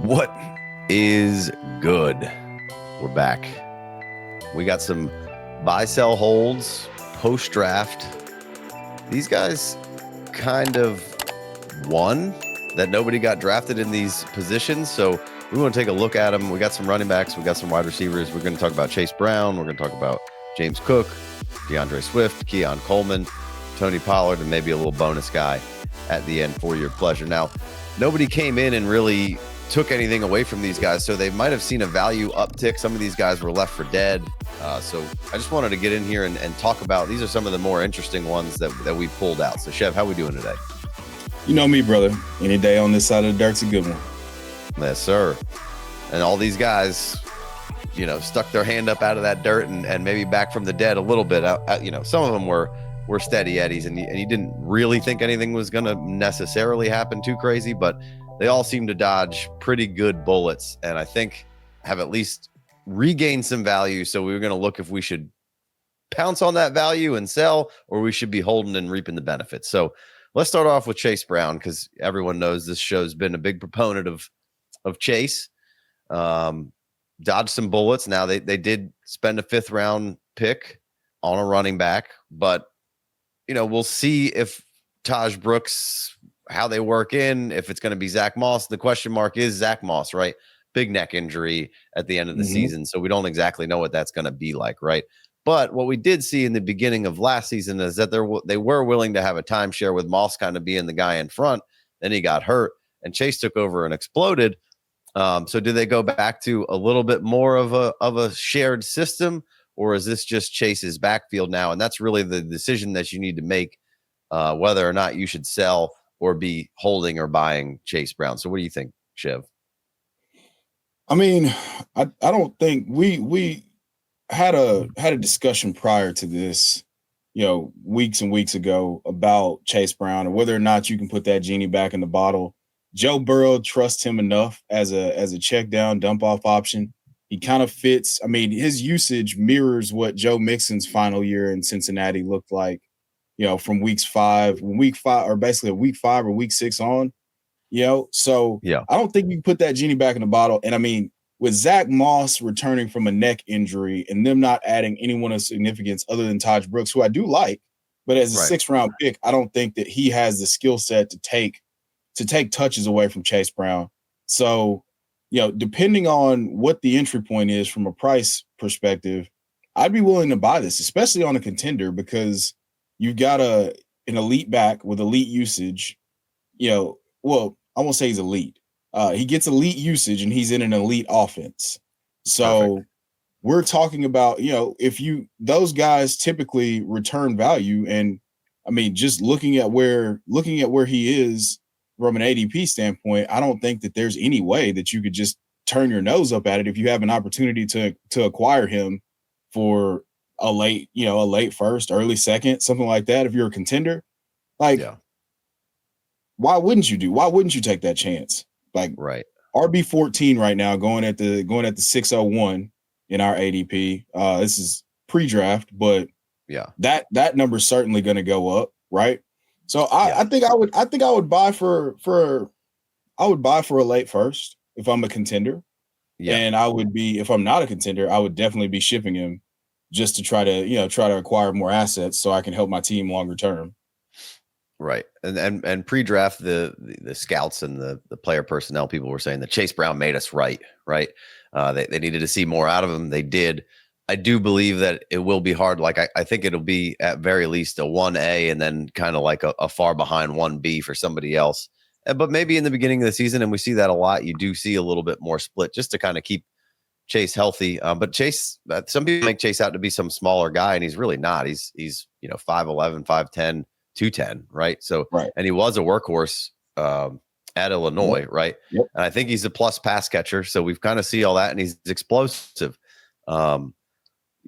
What is good? We're back. We got some buy, sell, holds, post-draft. These guys kind of won that nobody got drafted in these positions, so we want to take a look at them. We got some running backs. We got some wide receivers. We're going to talk about Chase Brown. We're going to talk about James Cook, DeAndre Swift, Keon Coleman, Tony Pollard, and maybe a little bonus guy at the end for your pleasure. Now, nobody came in and really took anything away from these guys, so they might have seen a value uptick. Some of these guys were left for dead. So I just wanted to get in here and talk about, these are some of the more interesting ones that we pulled out. So Chev, how we doing today? You know me, brother. Any day on this side of the dirt's a good one. Yes, sir. And all these guys, stuck their hand up out of that dirt and maybe back from the dead a little bit. Some of them were steady eddies, and you didn't really think anything was going to necessarily happen too crazy, but they all seem to dodge pretty good bullets, and I think have at least regained some value. So we were going to look if we should pounce on that value and sell, or we should be holding and reaping the benefits. So let's start off with Chase Brown, because everyone knows this show's been a big proponent of Chase. Dodged some bullets. Now they did spend a 5th round pick on a running back, but we'll see if Taj Brooks, how they work in, if it's going to be Zach Moss. The question mark is Zach Moss, right? Big neck injury at the end of the season, so we don't exactly know what that's going to be like, right? But what we did see in the beginning of last season is that they were willing to have a timeshare with Moss kind of being the guy in front. Then he got hurt, and Chase took over and exploded. So do they go back to a little bit more of a shared system, or is this just Chase's backfield now? And that's really the decision that you need to make, whether or not you should sell or be holding or buying Chase Brown. So what do you think, Chev? I mean, I don't think we had a discussion prior to this, weeks and weeks ago about Chase Brown and whether or not you can put that genie back in the bottle. Joe Burrow trusts him enough as a check down, dump off option. He kind of fits. I mean, his usage mirrors what Joe Mixon's final year in Cincinnati looked like, from week 5 or basically week 5 or week 6 on, So yeah, I don't think you can put that genie back in the bottle. And I mean, with Zach Moss returning from a neck injury and them not adding anyone of significance other than Taj Brooks, who I do like, but as a 6th round pick, I don't think that he has the skill set to take touches away from Chase Brown. So, depending on what the entry point is from a price perspective, I'd be willing to buy this, especially on a contender, because you've got an elite back with elite usage. Well, I won't say he's elite. He gets elite usage and he's in an elite offense. So we're talking about, those guys typically return value. And I mean, just looking at where he is from an ADP standpoint, I don't think that there's any way that you could just turn your nose up at it if you have an opportunity to acquire him for a late first, early second, something like that. If you're a contender, why wouldn't you take that chance? RB 14 right now, going at the 601 in our ADP. This is pre-draft, but that number's certainly going to go up, right? So I think I would buy for a late first if I'm a contender. Yeah. And I would be, if I'm not a contender, I would definitely be shipping him just to try to acquire more assets so I can help my team longer term. Right. And pre-draft, the scouts and the player personnel people were saying that Chase Brown made us right. They needed to see more out of him. They did. I do believe that it will be hard. Like I think it'll be at very least a 1A and then kind of like a far behind 1B for somebody else. But maybe in the beginning of the season, and we see that a lot, you do see a little bit more split just to kind of keep Chase healthy. But Chase, some people make Chase out to be some smaller guy, and he's really not. He's 5'11", 5'10", 210, right? So, and he was a workhorse at Illinois, right? Yep. And I think he's a plus pass catcher. So we've kind of see all that, and he's explosive.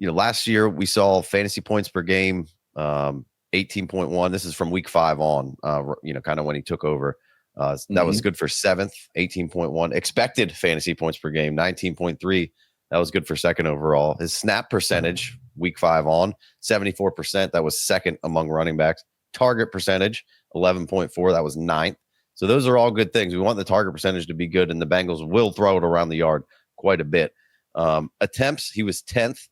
Last year we saw fantasy points per game, 18.1. This is from week 5 on, kind of when he took over. That was good for 7th, 18.1. Expected fantasy points per game, 19.3. That was good for second overall. His snap percentage, week 5 on, 74%. That was second among running backs. Target percentage, 11.4. That was ninth. So those are all good things. We want the target percentage to be good, and the Bengals will throw it around the yard quite a bit. Attempts, he was 10th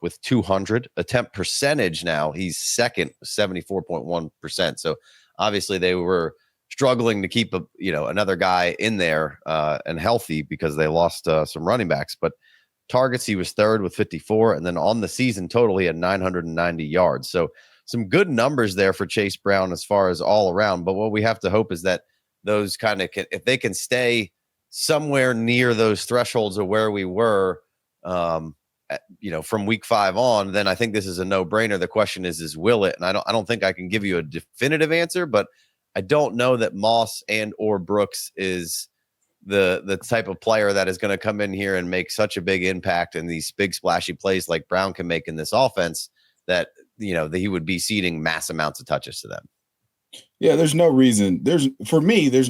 with 200. Attempt percentage now, he's second, 74.1%. So obviously they were struggling to keep another guy in there and healthy because they lost some running backs. But targets, he was third with 54. And then on the season total, he had 990 yards. So some good numbers there for Chase Brown as far as all around. But what we have to hope is that those kind of if they can stay somewhere near those thresholds of where we were, from week 5 on, then I think this is a no-brainer. The question is will it? And I don't think I can give you a definitive answer, but I don't know that Moss and or Brooks is the type of player that is going to come in here and make such a big impact in these big splashy plays like Brown can make in this offense that that he would be ceding mass amounts of touches to them. Yeah, there's no reason. There's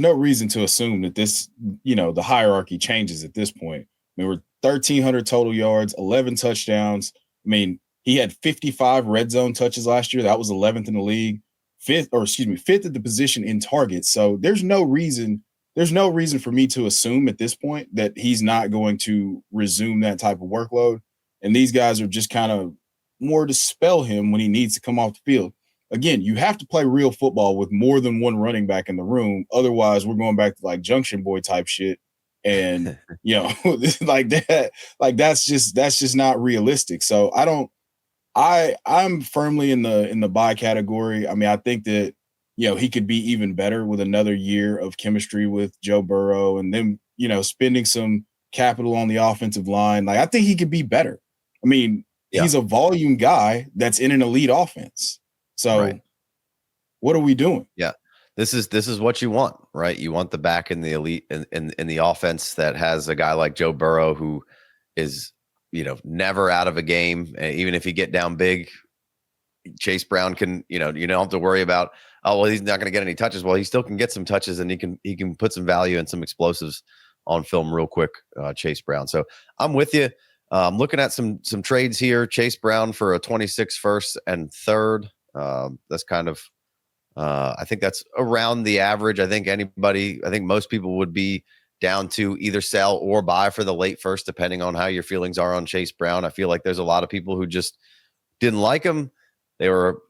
no reason to assume that this, the hierarchy changes at this point. I mean, we're 1,300 total yards, 11 touchdowns. I mean, he had 55 red zone touches last year. That was 11th in the league, fifth at the position in targets. So there's no reason for me to assume at this point that he's not going to resume that type of workload. And these guys are just kind of more to spell him when he needs to come off the field. Again, you have to play real football with more than one running back in the room. Otherwise, we're going back to like Junction Boy type shit. And, like that, like that's just not realistic. So I'm firmly in the buy category. I mean, I think that, he could be even better with another year of chemistry with Joe Burrow and them, spending some capital on the offensive line. Like, I think he could be better. I mean, he's a volume guy that's in an elite offense. So what are we doing? Yeah. This is what you want, right? You want the back in the elite in the offense that has a guy like Joe Burrow who is, never out of a game. Even if you get down big, Chase Brown can, you don't have to worry about, oh, well, he's not going to get any touches. Well, he still can get some touches and he can put some value and some explosives on film real quick, Chase Brown. So I'm with you. I'm looking at some trades here. Chase Brown for a 26 first and third. That's kind of, I think that's around the average. I think most people would be down to either sell or buy for the late first, depending on how your feelings are on Chase Brown. I feel like there's a lot of people who just didn't like him. They were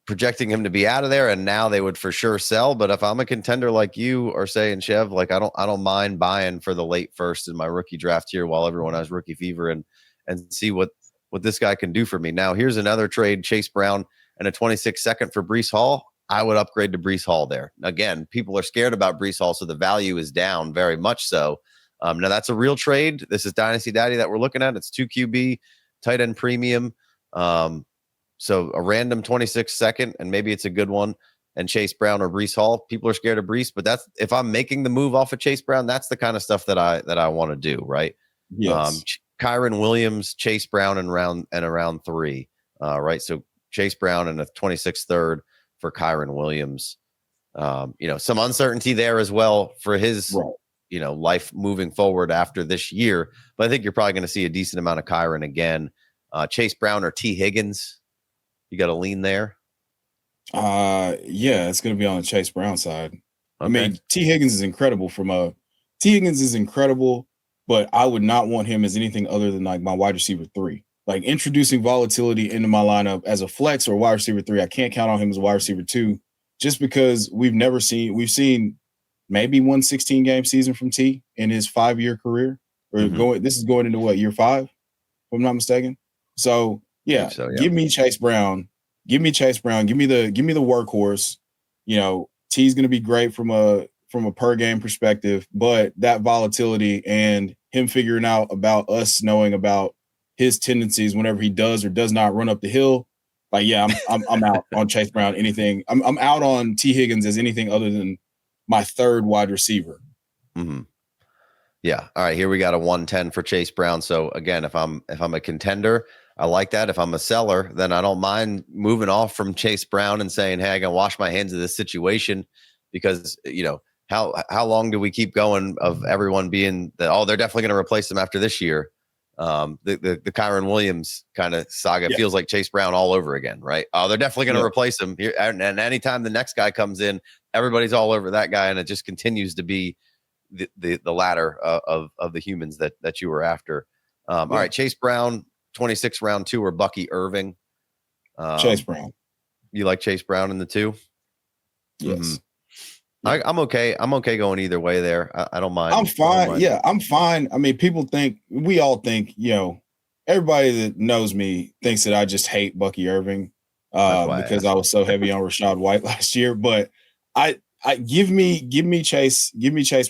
projecting him to be out of there, and now they would for sure sell. But if I'm a contender like you are saying, Chev, like I don't mind buying for the late first in my rookie draft here while everyone has rookie fever and see what this guy can do for me. Now, here's another trade: Chase Brown and a 26 second for Breece Hall. I would upgrade to Breece Hall there. Again, people are scared about Breece Hall, so the value is down very much so. Now, that's a real trade. This is Dynasty Daddy that we're looking at. It's 2 QB, tight end premium. So a random 26 second, and maybe it's a good one, and Chase Brown or Breece Hall. People are scared of Breece, but that's if I'm making the move off of Chase Brown, that's the kind of stuff that I want to do, right? Yes. Kyron Williams, Chase Brown, and around 3, right? So Chase Brown and a 26 third for Kyron Williams. Some uncertainty there as well for his, life moving forward after this year. But I think you're probably going to see a decent amount of Kyron again. Chase Brown or T. Higgins. You got to lean there. Yeah, it's going to be on the Chase Brown side. Okay. I mean, T. Higgins is incredible T. Higgins is incredible, but I would not want him as anything other than like my wide receiver 3. Like introducing volatility into my lineup as a flex or wide receiver 3. I can't count on him as a wide receiver 2 just because we've seen maybe one 16-game season from T in his 5-year career. This is going into what, year 5, if I'm not mistaken. So yeah. Give me Chase Brown. Give me the workhorse. T's going to be great from a per game perspective, but that volatility and him figuring out about us knowing about his tendencies whenever he does or does not run up the hill. Like, yeah, I'm out on Chase Brown. Anything. I'm out on T. Higgins as anything other than my third wide receiver. Mm-hmm. Yeah. All right. Here we got a 110 for Chase Brown. So again, if I'm a contender, I like that. If I'm a seller, then I don't mind moving off from Chase Brown and saying, hey, I can wash my hands of this situation because, how long do we keep going of everyone being that, oh, they're definitely going to replace him after this year? The Kyron Williams kind of saga Yeah. feels like Chase Brown all over again, right? They're definitely going to replace him here, and anytime the next guy comes in, everybody's all over that guy, and it just continues to be the ladder of the humans that you were after. All right, Chase Brown, 26 round 2, or Bucky Irving. Chase Brown. You like Chase Brown in the 2? Yes. Mm-hmm. Yeah. I'm okay. I'm okay going either way there. I don't mind. I'm fine. Yeah, I'm fine. I mean, we all think, everybody that knows me thinks that I just hate Bucky Irving because I was so heavy on Rachaad White last year. But I give me Chase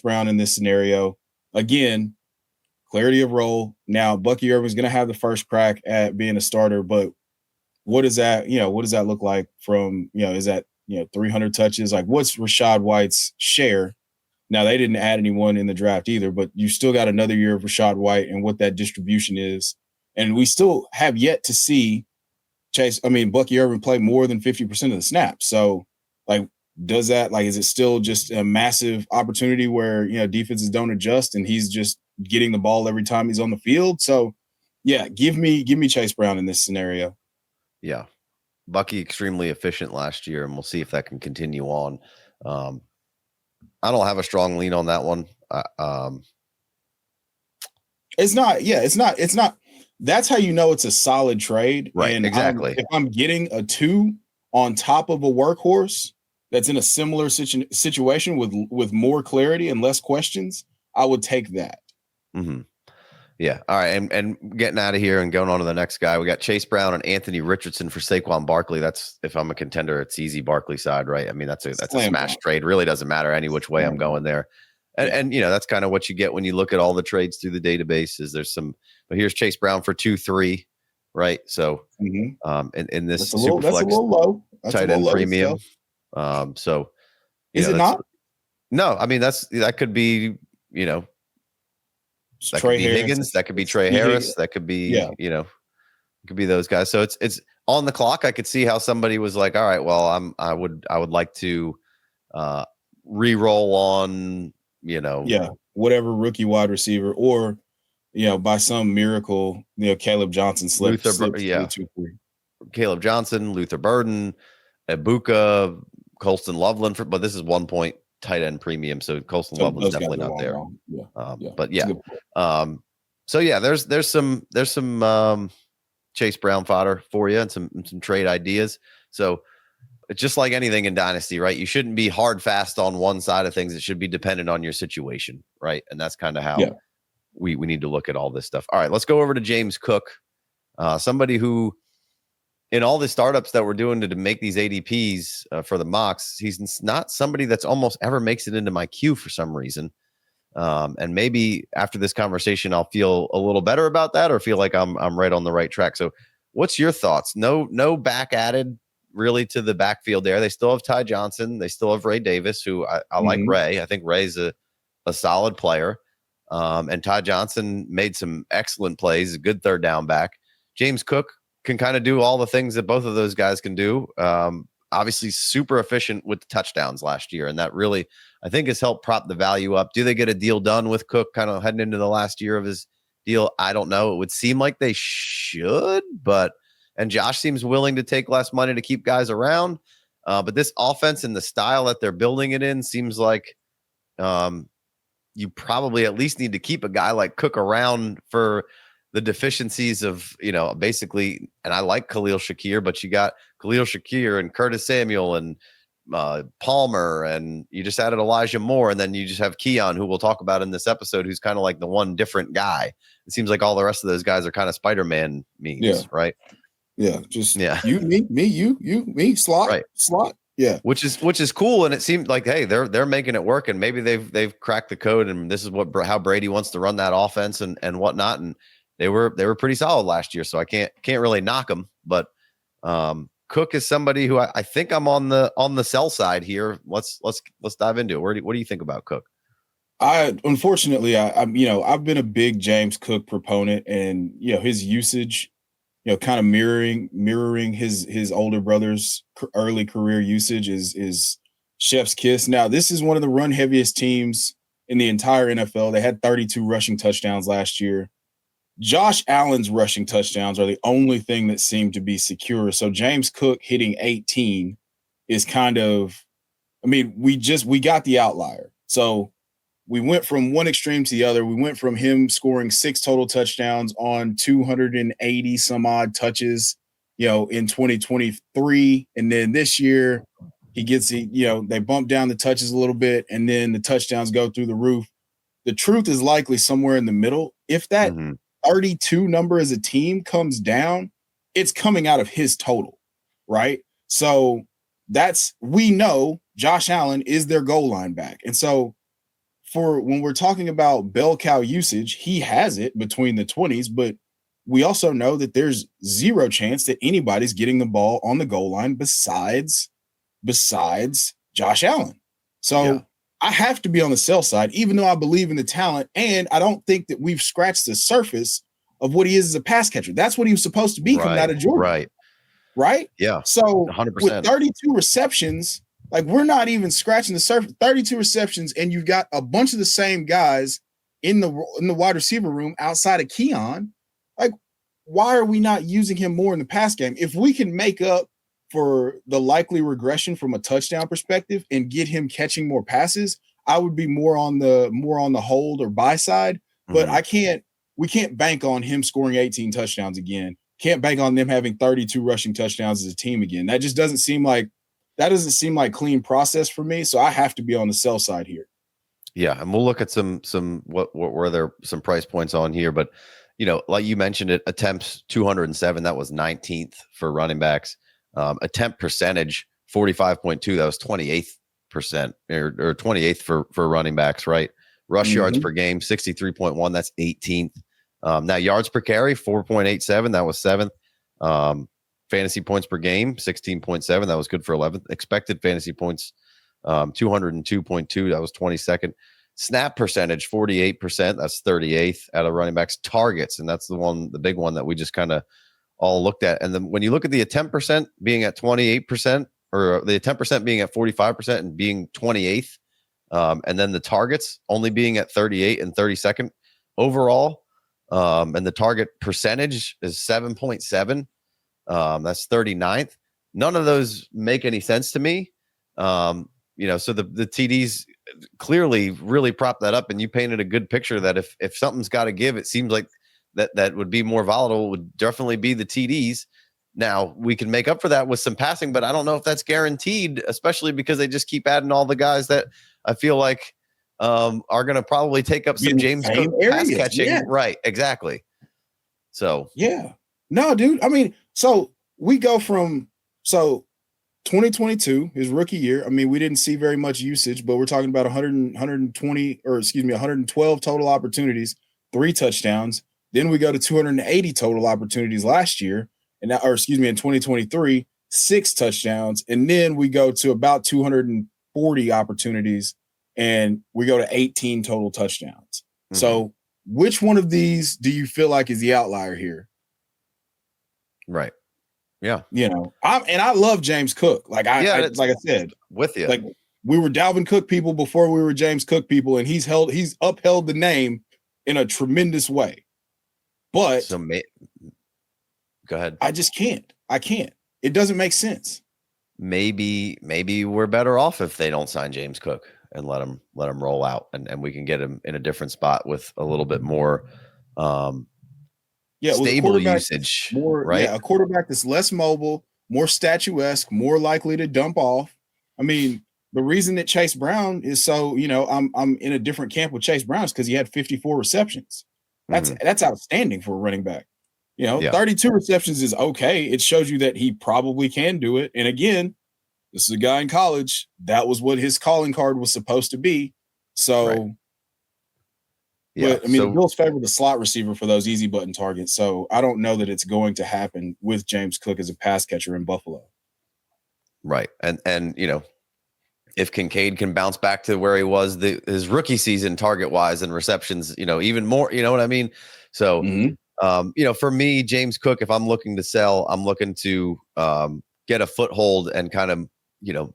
Brown in this scenario. Again, clarity of role. Now, Bucky Irving's going to have the first crack at being a starter, but what does that look like from, is that, 300 touches? Like, what's Rachaad White's share? Now, they didn't add anyone in the draft either, but you still got another year of Rachaad White and what that distribution is. And we still have yet to see Bucky Irving play more than 50% of the snaps. So, is it still just a massive opportunity where, defenses don't adjust and he's just getting the ball every time he's on the field? So, yeah, give me Chase Brown in this scenario. Yeah. Bucky extremely efficient last year, and we'll see if that can continue on. I don't have a strong lean on that one. It's not. That's how you know it's a solid trade. Right. And exactly. If I'm getting a 2 on top of a workhorse that's in a similar situation with more clarity and less questions, I would take that. Mm-hmm. Yeah. All right. And getting out of here and going on to the next guy, we got Chase Brown and Anthony Richardson for Saquon Barkley. That's, if I'm a contender, it's easy Barkley side, right? I mean, that's a smash trade. Really doesn't matter any which way I'm going there. And that's kind of what you get when you look at all the trades through the databases. There's but here's Chase Brown for 2-3, right? So in this that's a little low. That's tight end premium. So is it not? No, I mean, that could be, that could be Higgins, that could be Trey Harris, that could be, it could be those guys. So it's on the clock. I could see how somebody was like, all right, well, I would like to re-roll on, whatever rookie wide receiver, or, by some miracle, Caleb Johnson slipped. Caleb Johnson, Luther Burden, Ibuka, Colston Loveland, but this is 1 point tight end premium, so Colston Loveland's definitely not there. But so yeah, there's some Chase Brown fodder for you and some trade ideas. So it's just like anything in Dynasty, right? You shouldn't be hard fast on one side of things. It should be dependent on your situation, right? And that's kind of how we need to look at all this stuff. All right, let's go over to James Cook, somebody who, in all the startups that we're doing to make these ADPs for the mocks, he's not somebody that's almost ever makes it into my queue for some reason. And maybe after this conversation, I'll feel a little better about that, or feel like I'm right on the right track. So what's your thoughts? No back added really to the backfield there. They still have Ty Johnson. They still have Ray Davis, who I like Ray. I think Ray's a solid player. And Ty Johnson made some excellent plays, a good third down back. James Cook can kind of do all the things that both of those guys can do. Obviously super efficient with the touchdowns last year. And that really, I think, has helped prop the value up. Do they get a deal done with Cook kind of heading into the last year of his deal? I don't know. It would seem like they should, and Josh seems willing to take less money to keep guys around. But this offense and the style that they're building it in seems like you probably at least need to keep a guy like Cook around for the deficiencies of, basically, and I like Khalil Shakir, but you got Khalil Shakir and Curtis Samuel and Palmer, and you just added Elijah Moore, and then you just have Keon, who we'll talk about in this episode, who's kind of like the one different guy. It seems like all the rest of those guys are kind of Spider-Man memes, right? Yeah, you, me, you, slot, right. Slot. Yeah, which is cool, and it seemed like, hey, they're making it work, and maybe they've cracked the code, and this is how Brady wants to run that offense and whatnot, and they were pretty solid last year, so I can't really knock them. But Cook is somebody who I think I'm on the sell side here. Let's dive into it. What do you think about Cook? Unfortunately, I've been a big James Cook proponent, and his usage, kind of mirroring his older brother's early career usage is chef's kiss. Now, this is one of the run heaviest teams in the entire NFL. They had 32 rushing touchdowns last year. Josh Allen's rushing touchdowns are the only thing that seem to be secure. So James Cook hitting 18 is kind of, I mean, we got the outlier. So we went from one extreme to the other. We went from him scoring 6 total touchdowns on 280 some odd touches, in 2023. And then this year he gets, they bump down the touches a little bit and then the touchdowns go through the roof. The truth is likely somewhere in the middle. If that 32 number as a team comes down, it's coming out of his total, right? So we know Josh Allen is their goal line back. And so for when we're talking about bell cow usage, he has it between the 20s, but we also know that there's zero chance that anybody's getting the ball on the goal line besides Josh Allen. So I have to be on the sell side, even though I believe in the talent. And I don't think that we've scratched the surface of what he is as a pass catcher. That's what he was supposed to be coming out of Georgia. Right? Yeah. So 100%. With 32 receptions, like we're not even scratching the surface. 32 receptions, and you've got a bunch of the same guys in the wide receiver room outside of Keon. Like, why are we not using him more in the pass game? If we can make up for the likely regression from a touchdown perspective and get him catching more passes, I would be more on the hold or buy side. But we can't bank on him scoring 18 touchdowns again. Can't bank on them having 32 rushing touchdowns as a team again. That just doesn't seem like clean process for me. So I have to be on the sell side here. Yeah, and we'll look at some what were there some price points on here, but like you mentioned, it attempts 207. That was 19th for running backs. Attempt percentage 45.2. That was 28% or 28th for running backs, right? Rush yards per game 63.1. That's 18th. Now yards per carry 4.87. That was 7th. Fantasy points per game 16.7. That was good for 11th. Expected fantasy points 202.2. That was 22nd. Snap percentage 48%. That's 38th out of running backs. Targets, and that's the big one that we just kind of all looked at. And then when you look at the attempt percent being at 28%, or the attempt percent being at 45% and being 28th, and then the targets only being at 38 and 32nd overall, and the target percentage is 7.7. That's 39th. None of those make any sense to me. So the TDs clearly really prop that up, and you painted a good picture that if something's got to give, it seems like that would be more volatile would definitely be the TDs. Now we can make up for that with some passing, but I don't know if that's guaranteed, especially because they just keep adding all the guys that I feel like are going to probably take up some James Cook pass catching. Yeah. Right. Exactly. So, yeah, no, dude. I mean, so we go from 2022, his rookie year. I mean, we didn't see very much usage, but we're talking about 112 total opportunities, 3 touchdowns. Then we go to 280 total opportunities last year, in 2023, 6 touchdowns. And then we go to about 240 opportunities and we go to 18 total touchdowns. So which one of these do you feel like is the outlier here? Right. Yeah. I love James Cook. Like I said, with you, like we were Dalvin Cook people before we were James Cook people, and he's upheld the name in a tremendous way. But go ahead. I just can't. I can't. It doesn't make sense. Maybe we're better off if they don't sign James Cook and let him roll out, and we can get him in a different spot with a little bit more stable usage, right? Yeah, a quarterback that's less mobile, more statuesque, more likely to dump off. I mean, the reason that Chase Brown is so, I'm in a different camp with Chase Brown is because he had 54 receptions. That's outstanding for a running back. 32 receptions is okay. It shows you that he probably can do it. And again, this is a guy in college. That was what his calling card was supposed to be. So, right. But I mean, the Bills favor the slot receiver for those easy button targets. So I don't know that it's going to happen with James Cook as a pass catcher in Buffalo. Right. And if Kincaid can bounce back to where he was his rookie season target wise and receptions, even more, you know what I mean? So, for me, James Cook, if I'm looking to sell, I'm looking to get a foothold and kind of,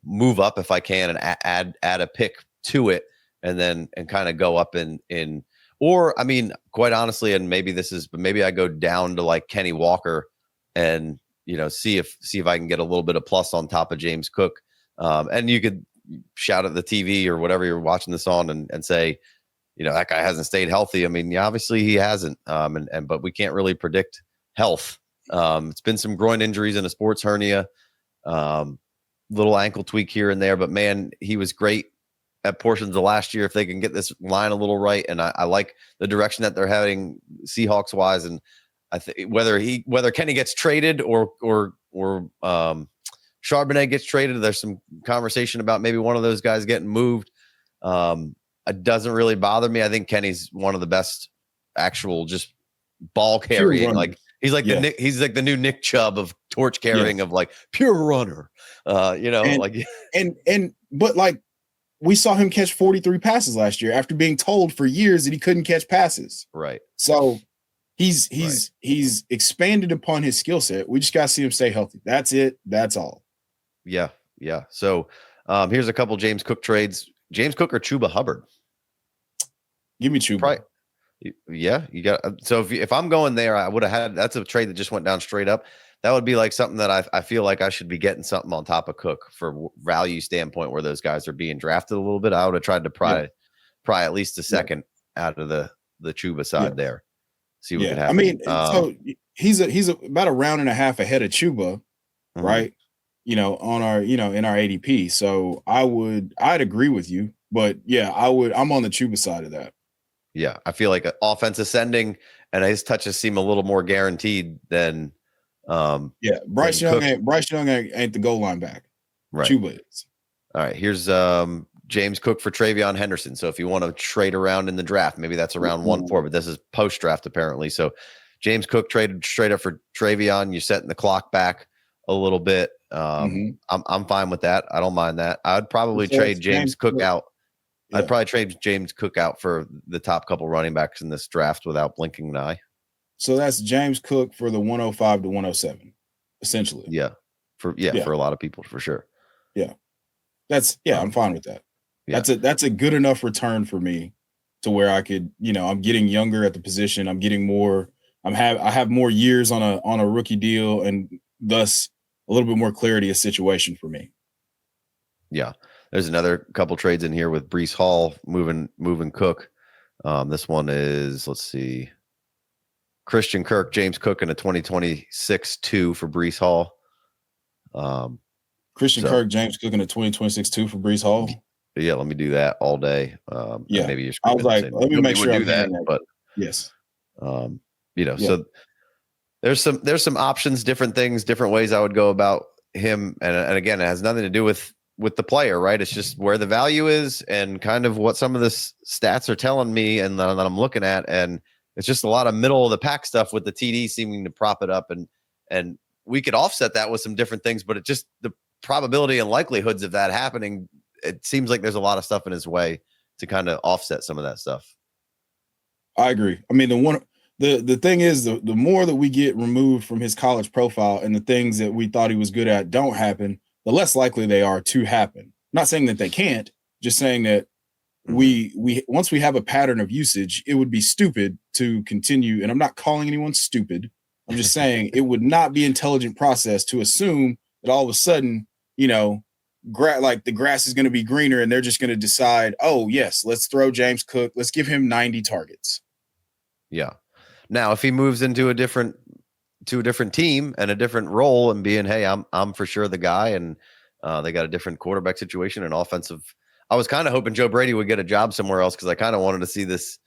move up if I can and add a pick to it and kind of go up in Or, I mean, quite honestly, and maybe I go down to like Kenny Walker and, see if I can get a little bit of plus on top of James Cook. And you could shout at the TV or whatever you're watching this on and say, that guy hasn't stayed healthy. I mean, yeah, obviously he hasn't. But we can't really predict health. It's been some groin injuries and a sports hernia, little ankle tweak here and there, but man, he was great at portions of last year. If they can get this line a little right, and I like the direction that they're heading Seahawks wise, and I think whether Kenny gets traded or Charbonnet gets traded, there's some conversation about maybe one of those guys getting moved. It doesn't really bother me. I think Kenny's one of the best actual just ball carrying. Like he's like the new Nick Chubb of torch carrying of like pure runner. But like we saw him catch 43 passes last year after being told for years that he couldn't catch passes. Right. So he's expanded upon his skill set. We just got to see him stay healthy. That's it. That's all. Yeah. Yeah. So here's a couple James Cook trades. James Cook or Chuba Hubbard? Give me Chuba. Right. Yeah, you got. So if I'm going there, I would have had. That's a trade that just went down straight up. That would be like something that I feel like I should be getting something on top of Cook for value standpoint, where those guys are being drafted a little bit. I would have tried to pry at least a second out of the Chuba side there. See what could happen. I mean, so he's about a round and a half ahead of Chuba, right? On our in our ADP. So I'd agree with you, but yeah, I'm on the Chuba side of that. Yeah, I feel like an offense ascending and his touches seem a little more guaranteed than. Bryce Young ain't the goal line back. Right. Chuba is. All right. Here's James Cook for Travion Henderson. So if you want to trade around in the draft, maybe that's around 1-4, but this is post draft apparently. So James Cook traded straight up for Travion. You're setting the clock back a little bit. I'm fine with that. I don't mind that. I'd probably trade James Cook out. Yeah. I'd probably trade James Cook out for the top couple running backs in this draft without blinking an eye. So that's James Cook for the 105 to 107, essentially. Yeah. For a lot of people, for sure. Yeah. I'm fine with that. Yeah. That's a good enough return for me to where I could, I'm getting younger at the position. I'm getting more, I have more years on a rookie deal, and thus a little bit more clarity of situation for me. Yeah. There's another couple trades in here with Breece Hall moving Cook. This one is, let's see, Christian Kirk, James Cook, and a 2026-2 for Breece Hall. Christian Kirk, James Cook, and a 2026-2 for Breece Hall. Yeah, let me do that all day. Maybe you're I was like, let me make sure I do that. But yes, so there's some options, different things, different ways I would go about him, and again, it has nothing to do with the player, right? It's just where the value is and kind of what some of the stats are telling me and that I'm looking at. And it's just a lot of middle of the pack stuff with the TD seeming to prop it up. And we could offset that with some different things, but it just, the probability and likelihoods of that happening, it seems like there's a lot of stuff in his way to kind of offset some of that stuff. I agree. I mean, the thing is, the more that we get removed from his college profile and the things that we thought he was good at don't happen, the less likely they are to happen. Not saying that they can't, just saying that we once we have a pattern of usage, it would be stupid to continue. And I'm not calling anyone stupid. I'm just saying it would not be intelligent process to assume that all of a sudden, like the grass is going to be greener and they're just going to decide, oh yes, let's throw James Cook. Let's give him 90 targets. Yeah. Now, if he moves into a different team and a different role and being, hey, I'm for sure the guy, and they got a different quarterback situation and offensive. I was kind of hoping Joe Brady would get a job somewhere else because I kind of wanted to see this,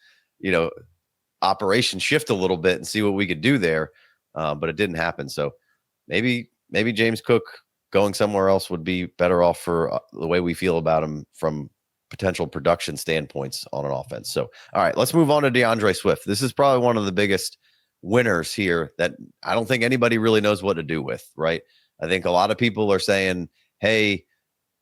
operation shift a little bit and see what we could do there, but it didn't happen. So maybe James Cook going somewhere else would be better off for the way we feel about him from potential production standpoints on an offense. So, all right, let's move on to DeAndre Swift. This is probably one of the biggest winners here that I don't think anybody really knows what to do with, right? I think a lot of people are saying, hey,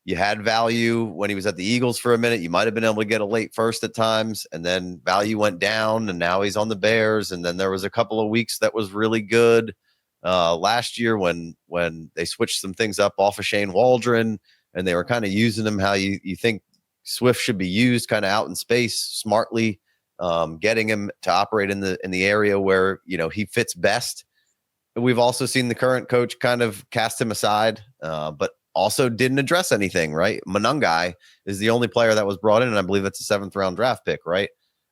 you had value when he was at the Eagles for a minute. You might have been able to get a late first at times, and then value went down, and now he's on the Bears. And then there was a couple of weeks that was really good last year when they switched some things up off of Shane Waldron, and they were kind of using him how you think Swift should be used, kind of out in space smartly. getting him to operate in the area where, he fits best. We've also seen the current coach kind of cast him aside, but also didn't address anything, right? Monangai is the only player that was brought in, and I believe that's a 7th round draft pick, right?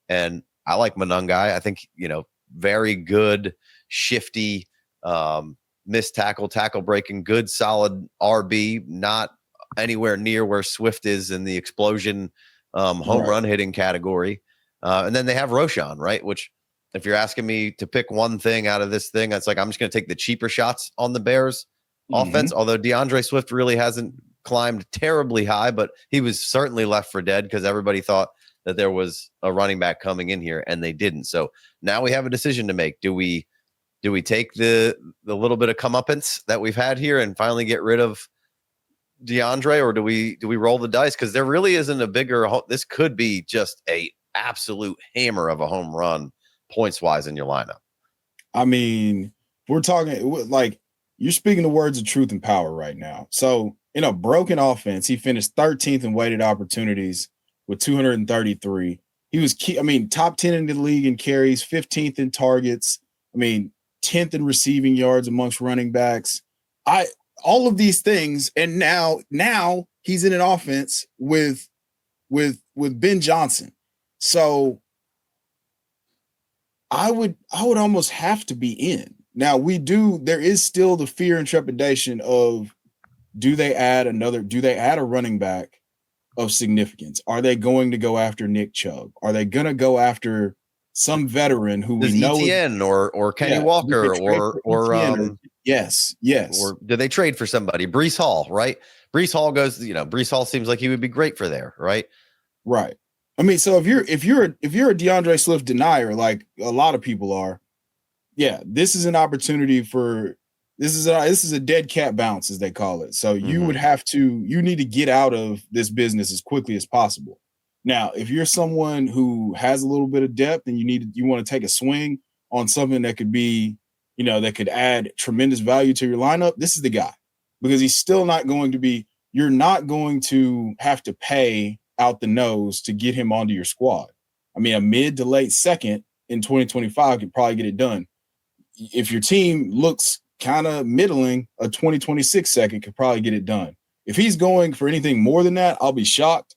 And I like Monangai. I think, very good, shifty, missed tackle breaking, good, solid RB, not anywhere near where Swift is in the explosion home run hitting category. And then they have Roshan, right? Which, if you're asking me to pick one thing out of this thing, it's like I'm just going to take the cheaper shots on the Bears offense. Although DeAndre Swift really hasn't climbed terribly high, but he was certainly left for dead because everybody thought that there was a running back coming in here, and they didn't. So now we have a decision to make. Do we take the little bit of comeuppance that we've had here and finally get rid of DeAndre, or do we roll the dice? Because there really isn't a bigger. This could be just a absolute hammer of a home run points wise in your lineup. I mean, we're talking like you're speaking the words of truth and power right now. So in a broken offense, he finished 13th in weighted opportunities with 233. He was top 10 in the league in carries, 15th in targets. 10th in receiving yards amongst running backs. All of these things, and now he's in an offense with Ben Johnson. So I would almost have to be in. Now there is still the fear and trepidation of, do they add a running back of significance? Are they going to go after Nick Chubb? Are they going to go after some veteran who we know ETN or Kenny Walker or yes. Or do they trade for somebody? Breece Hall, right? Breece Hall Breece Hall seems like he would be great for there, right? Right. So if you're a DeAndre Swift denier, like a lot of people are, this is an opportunity this is a dead cat bounce, as they call it. So you need to get out of this business as quickly as possible. Now, if you're someone who has a little bit of depth and you want to take a swing on something that could be, that could add tremendous value to your lineup, this is the guy, because he's still not going to be, you're not going to have to pay out the nose to get him onto your squad. A mid to late second in 2025 could probably get it done. If your team looks kind of middling, a 2026 second could probably get it done. If he's going for anything more than that, I'll be shocked.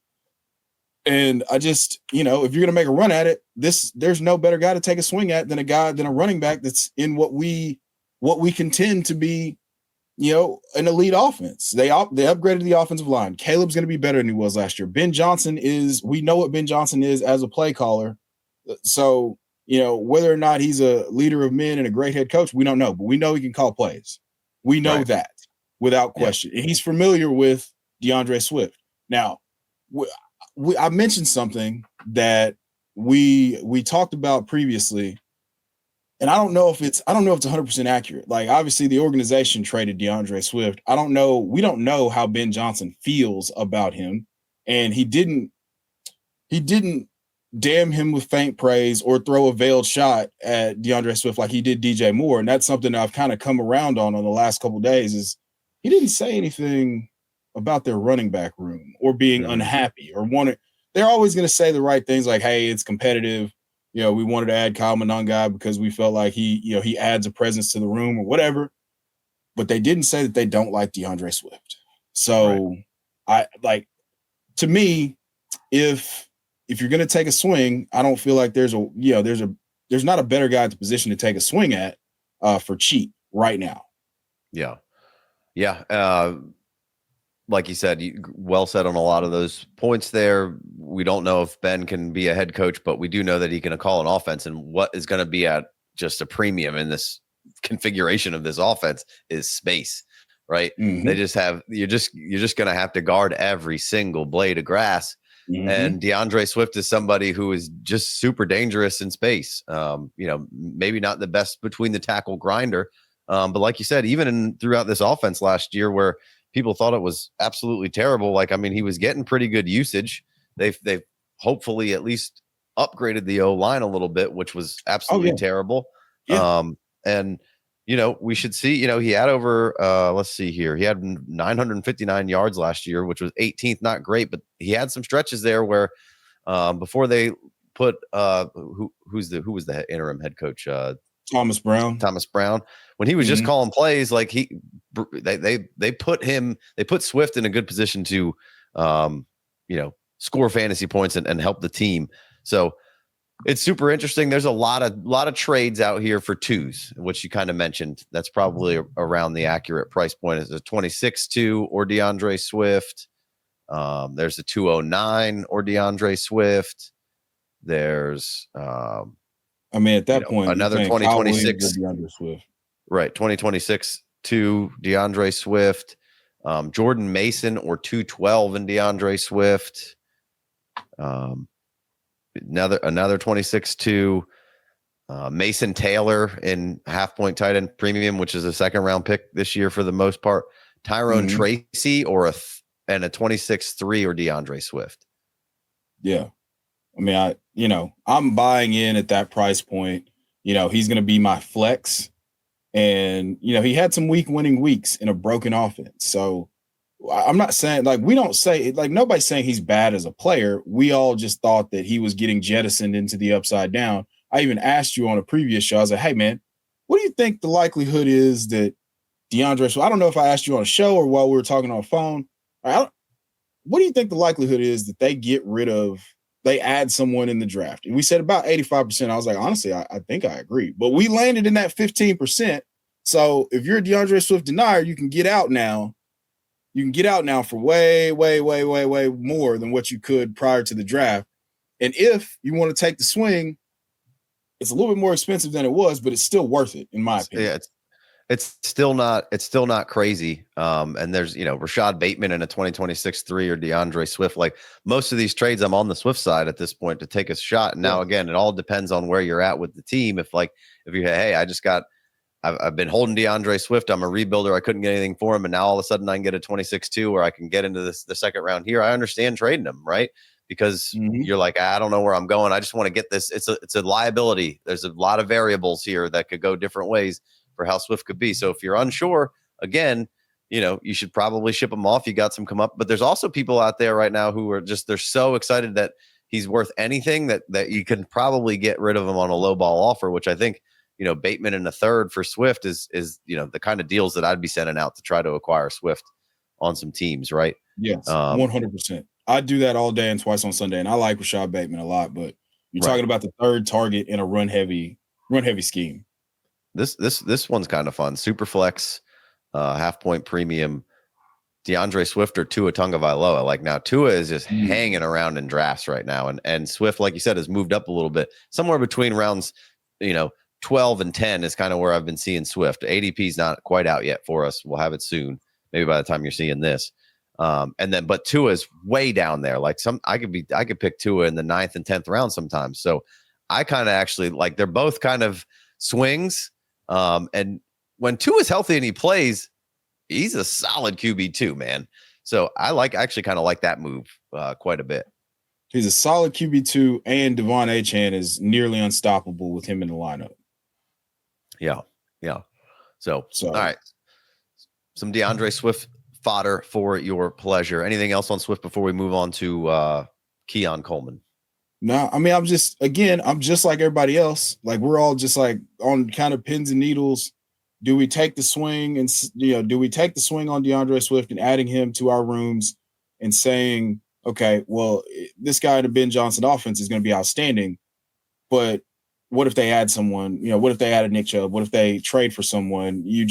And I just, if you're going to make a run at it, there's no better guy to take a swing at than a running back that's in what we contend to be, an elite offense. They upgraded the offensive line. Caleb's going to be better than he was last year. We know what Ben Johnson is as a play caller. So, whether or not he's a leader of men and a great head coach, we don't know, but we know he can call plays. We know that without question. And he's familiar with DeAndre Swift. Now, I mentioned something that we talked about previously, and I don't know if it's 100% accurate. Like, obviously the organization traded DeAndre Swift. We don't know how Ben Johnson feels about him, and he didn't damn him with faint praise or throw a veiled shot at DeAndre Swift like he did DJ Moore. And that's something that I've kind of come around on the last couple of days, is he didn't say anything about their running back room or being unhappy or they're always going to say the right things, like, hey, it's competitive. We wanted to add Kyle Monangai because we felt like he adds a presence to the room or whatever, but they didn't say that they don't like DeAndre Swift. So to me, if you're going to take a swing, I don't feel like there's not a better guy at the position to take a swing at for cheap right now. Yeah. Like you said, well said on a lot of those points there. We don't know if Ben can be a head coach, but we do know that he can call an offense, and what is going to be at just a premium in this configuration of this offense is space, right? They just have, you're just going to have to guard every single blade of grass. And DeAndre Swift is somebody who is just super dangerous in space. Maybe not the best between the tackle grinder, but like you said, even throughout this offense last year, where people thought it was absolutely terrible. He was getting pretty good usage. They've hopefully at least upgraded the O-line a little bit, which was absolutely terrible. Yeah. We should see, he had over, let's see here. He had 959 yards last year, which was 18th, not great, but he had some stretches there where before they put who was the interim head coach? Thomas Brown. When he was just calling plays, like they put Swift in a good position to score fantasy points and help the team. So it's super interesting. There's a lot of trades out here for twos, which you kind of mentioned. That's probably around the accurate price point. Is a 26-2 or DeAndre Swift. There's a 209 or DeAndre Swift. There's at that point, another 2026 DeAndre Swift. Right, 2026 to DeAndre Swift. Jordan Mason or 212 and DeAndre Swift. Another 26-2. Mason Taylor in half point tight end premium, which is a second round pick this year for the most part. Tyrone Tracy or a 26-3 or DeAndre Swift. Yeah. I'm buying in at that price point. He's going to be my flex. And, he had some winning weeks in a broken offense. So I'm not saying we don't say nobody's saying he's bad as a player. We all just thought that he was getting jettisoned into the upside down. I even asked you on a previous show, I was like, hey man, what do you think the likelihood is that DeAndre, so I don't know if I asked you on a show or while we were talking on the phone. What do you think the likelihood is that they add someone in the draft? And we said about 85%. I was like, honestly, I think I agree. But we landed in that 15%. So if you're a DeAndre Swift denier, you can get out now. You can get out now for way, way, way, way, way more than what you could prior to the draft. And if you want to take the swing, it's a little bit more expensive than it was, but it's still worth it, in my opinion. Yeah, it's still not crazy. And there's, Rashad Bateman in a 2026 3 or DeAndre Swift. Like most of these trades, I'm on the Swift side at this point to take a shot. And now, again, it all depends on where you're at with the team. If you, hey, I've been holding DeAndre Swift. I'm a rebuilder. I couldn't get anything for him. And now all of a sudden I can get a 26-2 where I can get into the second round here. I understand trading him, right? Because you're like, I don't know where I'm going. I just want to get this. It's a liability. There's a lot of variables here that could go different ways for how Swift could be. So if you're unsure, again, you should probably ship him off. You got some come up, but there's also people out there right now who are they're so excited that he's worth anything that you can probably get rid of him on a low ball offer, which I think, Bateman in a third for Swift is the kind of deals that I'd be sending out to try to acquire Swift on some teams, right? Yes, 100%. I do that all day and twice on Sunday, and I like Rashad Bateman a lot, but you're talking about the third target in a run heavy scheme. This one's kind of fun. Super flex, half point premium, DeAndre Swift or Tua Tagovailoa. Like now Tua is just hanging around in drafts right now. And Swift, like you said, has moved up a little bit, somewhere between rounds, 12 and 10 is kind of where I've been seeing Swift. ADP is not quite out yet for us. We'll have it soon. Maybe by the time you're seeing this. But Tua is way down there. Like I could pick Tua in the 9th and 10th round sometimes. So I kind of actually like, they're both kind of swings. And when Tua is healthy and he plays, he's a solid QB2, man. So I actually kind of like that move quite a bit. He's a solid QB2, and Devon Achane is nearly unstoppable with him in the lineup. Yeah. So all right. Some DeAndre Swift fodder for your pleasure. Anything else on Swift before we move on to Keon Coleman? No, I'm just like everybody else. Like we're all just like on kind of pins and needles. Do we take the swing and do we take the swing on DeAndre Swift and adding him to our rooms and saying, okay, well, this guy in the Ben Johnson offense is going to be outstanding, but what if they add someone? What if they add a Nick Chubb? What if they trade for someone? You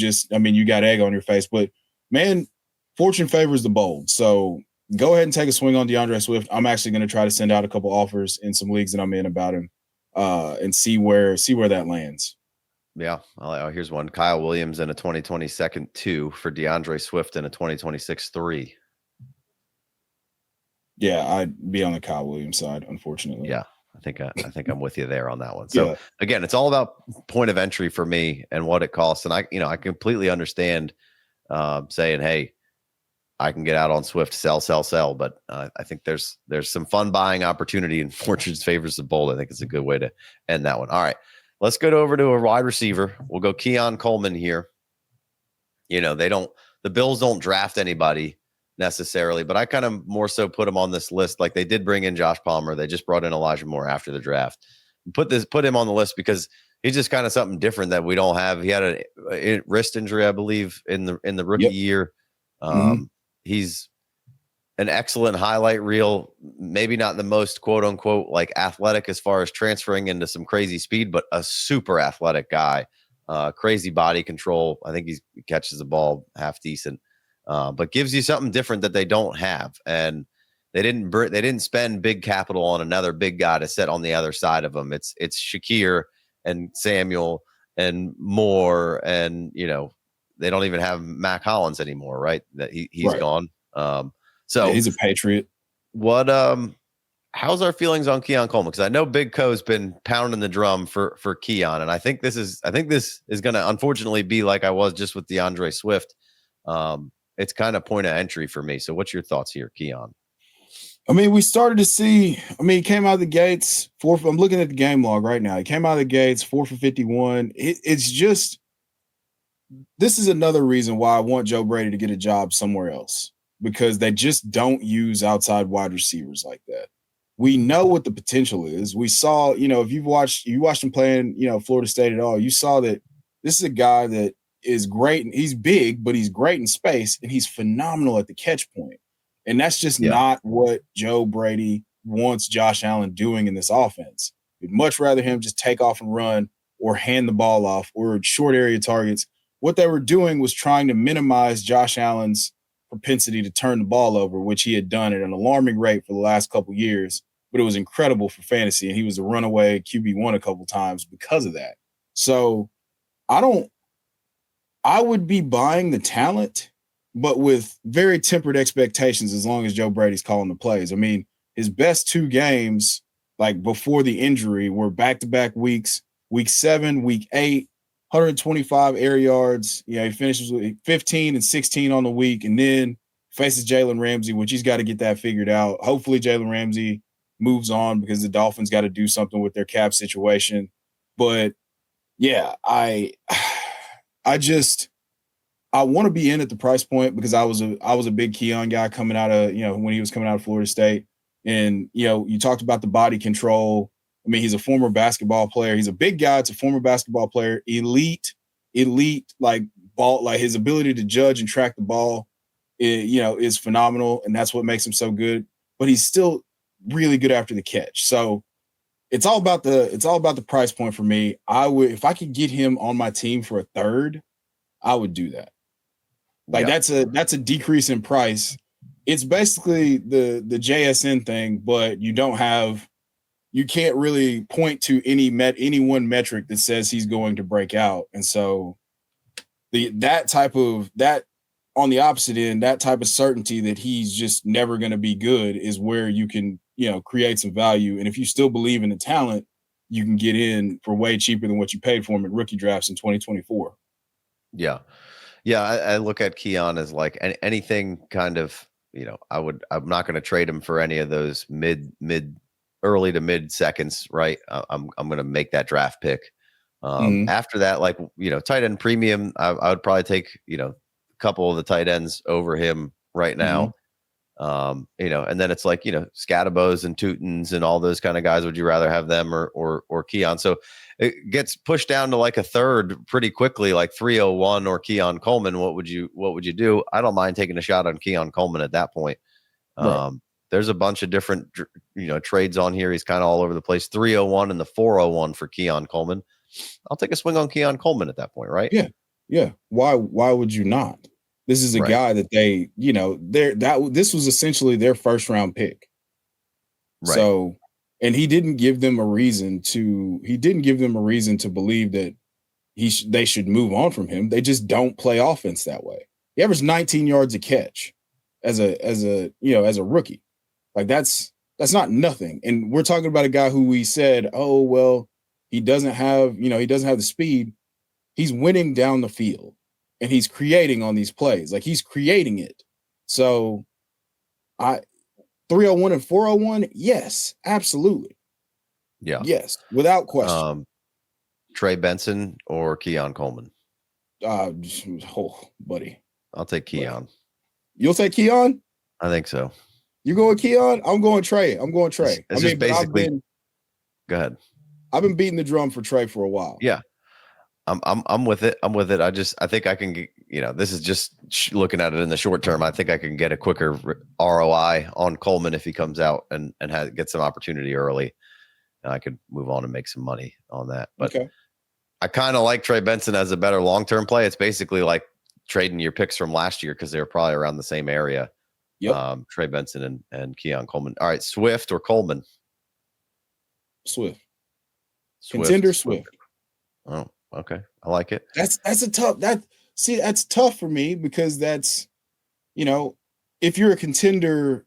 got egg on your face. But man, fortune favors the bold. So go ahead and take a swing on DeAndre Swift. I'm actually going to try to send out a couple offers in some leagues that I'm in about him, and see where that lands. Yeah. Here's one. Kyle Williams in a 2022 2 for DeAndre Swift in a 2026 3. Yeah, I'd be on the Kyle Williams side, unfortunately. Yeah. I think I'm with you there on that one. So again, it's all about point of entry for me and what it costs. And I completely understand saying, hey, I can get out on Swift, sell. But I think there's some fun buying opportunity, and fortune favors the bold. I think it's a good way to end that one. All right, let's go over to a wide receiver. We'll go Keon Coleman here. The Bills don't draft anybody necessarily, but I kind of more so put him on this list. Like they did bring in Josh Palmer. They just brought in Elijah Moore after the draft. Put him on the list because he's just kind of something different that we don't have. He had a wrist injury, I believe, in the rookie year. He's an excellent highlight reel, maybe not the most quote unquote like athletic as far as transferring into some crazy speed, but a super athletic guy, crazy body control. I think he catches the ball half decent, but gives you something different that they don't have. And they didn't spend big capital on another big guy to sit on the other side of him. It's Shakir and Samuel and Moore, and they don't even have Mac Hollins anymore, right? That he's gone. So yeah, he's a Patriot. What how's our feelings on Keon Coleman? Because I know Big Co's been pounding the drum for Keon, and I think this is going to unfortunately be like I was just with DeAndre Swift. It's kind of point of entry for me. So what's your thoughts here, Keon? I mean, we started to see. I mean, he came out of the gates. I'm looking at the game log right now. He came out of the gates 4 for 51. It's just this is another reason why I want Joe Brady to get a job somewhere else, because they just don't use outside wide receivers like that. We know what the potential is. We saw, if you watched him playing, Florida State at all, you saw that this is a guy that is great. He's big, but he's great in space, and he's phenomenal at the catch point. And that's just not what Joe Brady wants Josh Allen doing in this offense. We'd much rather him just take off and run or hand the ball off or short area targets. What they were doing was trying to minimize Josh Allen's propensity to turn the ball over, which he had done at an alarming rate for the last couple of years, but it was incredible for fantasy. And he was a runaway QB1 a couple times because of that. So I would be buying the talent, but with very tempered expectations as long as Joe Brady's calling the plays. I mean, his best 2 games, like before the injury, were back-to-back weeks, week 7, week 8, 125 air yards. He finishes with 15 and 16 on the week, and then faces Jalen Ramsey, which he's got to get that figured out. Hopefully Jalen Ramsey moves on because the Dolphins got to do something with their cap situation. But yeah, I want to be in at the price point because I was a big Keon guy coming out of, when he was coming out of Florida State. And, you talked about the body control. I mean, he's a former basketball player. He's a big guy. It's a former basketball player. Elite, like ball, like his ability to judge and track the ball, is phenomenal. And that's what makes him so good. But he's still really good after the catch. So it's all about the price point for me. If I could get him on my team for a third, I would do that. Like that's a decrease in price. It's basically the JSN thing, but you can't really point to any one metric that says he's going to break out. And so that on the opposite end, that type of certainty that he's just never going to be good is where you can, create some value. And if you still believe in the talent, you can get in for way cheaper than what you paid for him at rookie drafts in 2024. Yeah. Yeah. I look at Keon as like anything kind of, I'm not going to trade him for any of those early to mid seconds. Right. I'm going to make that draft pick. After that, like, tight end premium, I would probably take, a couple of the tight ends over him right now. And then it's like, Scattabos and Tutons and all those kind of guys. Would you rather have them or Keon? So it gets pushed down to like a third pretty quickly, like 301 or Keon Coleman. What would you do? I don't mind taking a shot on Keon Coleman at that point. Right. There's a bunch of different, trades on here. He's kind of all over the place. 301 and the 401 for Keon Coleman. I'll take a swing on Keon Coleman at that point, right? Yeah. Yeah. Why would you not? This is a guy that they, this was essentially their first round pick. Right. So, and he didn't give them a reason to believe that they should move on from him. They just don't play offense that way. He averaged 19 yards a catch as a rookie. Like that's not nothing. And we're talking about a guy who we said, oh, well, he doesn't have the speed. He's winning down the field. And he's creating on these plays. Like he's creating it. So 301 and 401, yes, absolutely. Yeah. Yes, without question. Trey Benson or Keon Coleman? Buddy. I'll take Keon. You'll take Keon? I think so. You going Keon? I'm going Trey. It's just basically. Go ahead. I've been beating the drum for Trey for a while. Yeah. I'm with it. I think I can get, this is just looking at it in the short term. I think I can get a quicker ROI on Coleman if he comes out and get some opportunity early. And I could move on and make some money on that. But okay. I kind of like Trey Benson as a better long-term play. It's basically like trading your picks from last year because they were probably around the same area. Yep. Trey Benson and Keon Coleman. All right, Swift or Coleman? Swift. Contender Swift. Oh, okay. I like it. That's tough for me because that's, if you're a contender,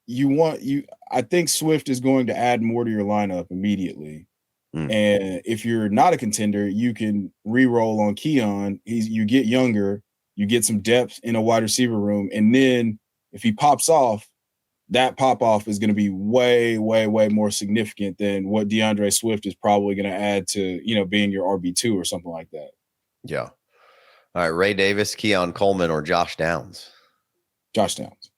I think Swift is going to add more to your lineup immediately. And if you're not a contender, you can re-roll on Keon. You get younger, you get some depth in a wide receiver room. And then if he pops off, that pop off is going to be way, way, way more significant than what DeAndre Swift is probably going to add to, being your RB2 or something like that. Yeah. All right. Ray Davis, Keon Coleman, or Josh Downs? Josh Downs.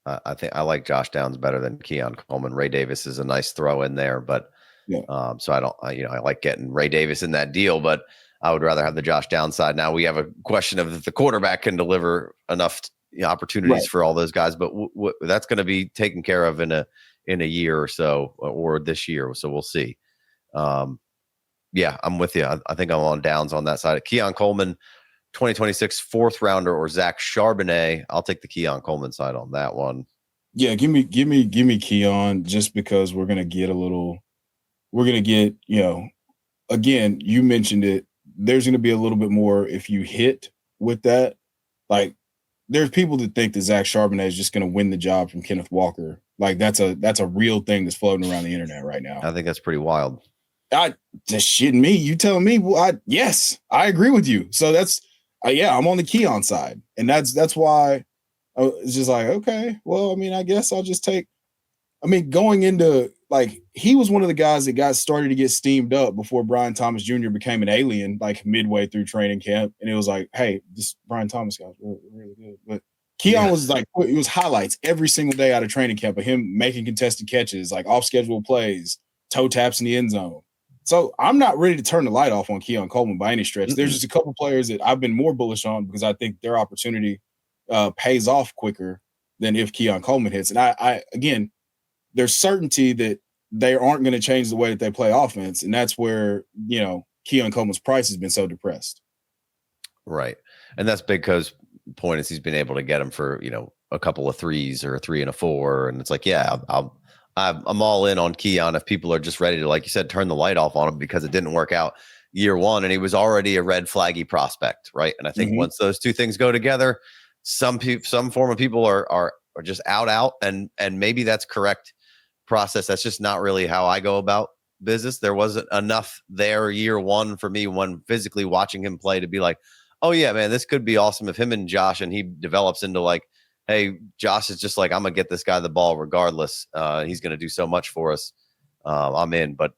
I think I like Josh Downs better than Keon Coleman. Ray Davis is a nice throw in there, but so I like getting Ray Davis in that deal, but I would rather have the Josh Downs side. Now we have a question of if the quarterback can deliver enough opportunities for all those guys, but that's going to be taken care of in a year or so, or this year. So we'll see. I'm with you. I think I'm on Downs on that side. Keon Coleman, 2026 4th rounder, or Zach Charbonnet. I'll take the Keon Coleman side on that one. Yeah, give me Keon, just because we're gonna get, again, you mentioned it. There's gonna be a little bit more if you hit with that. Like, there's people that think that Zach Charbonnet is just gonna win the job from Kenneth Walker. Like, that's a real thing that's floating around the internet right now. I think that's pretty wild. Just shitting me. You telling me? Well, yes, I agree with you. So that's I'm on the Keon side, and that's why it's just like, okay, well, I mean, I guess I'll just take. I mean, going into, like, he was one of the guys that got started to get steamed up before Brian Thomas Jr. became an alien, like midway through training camp, and it was like, hey, this Brian Thomas guy's really, really good. But Keon was like, it was highlights every single day out of training camp of him making contested catches, like off schedule plays, toe taps in the end zone. So I'm not ready to turn the light off on Keon Coleman by any stretch. There's just a couple players that I've been more bullish on because I think their opportunity pays off quicker than if Keon Coleman hits. And I again, there's certainty that they aren't going to change the way that they play offense. And that's where, Keon Coleman's price has been so depressed. Right. And that's big because point is he's been able to get him for, a couple of 3s or a 3 and a 4. And it's like, I'm all in on Keon if people are just ready to, like you said, turn the light off on him because it didn't work out year one and he was already a red flaggy prospect, right? And I think once those two things go together, some form of people are just out, and maybe that's correct process. That's just not really how I go about business. There wasn't enough there year one for me when physically watching him play to be like, oh yeah, man, this could be awesome if him and Josh and he develops into like, hey, Josh is just like, I'm gonna get this guy the ball regardless. He's gonna do so much for us. I'm in, but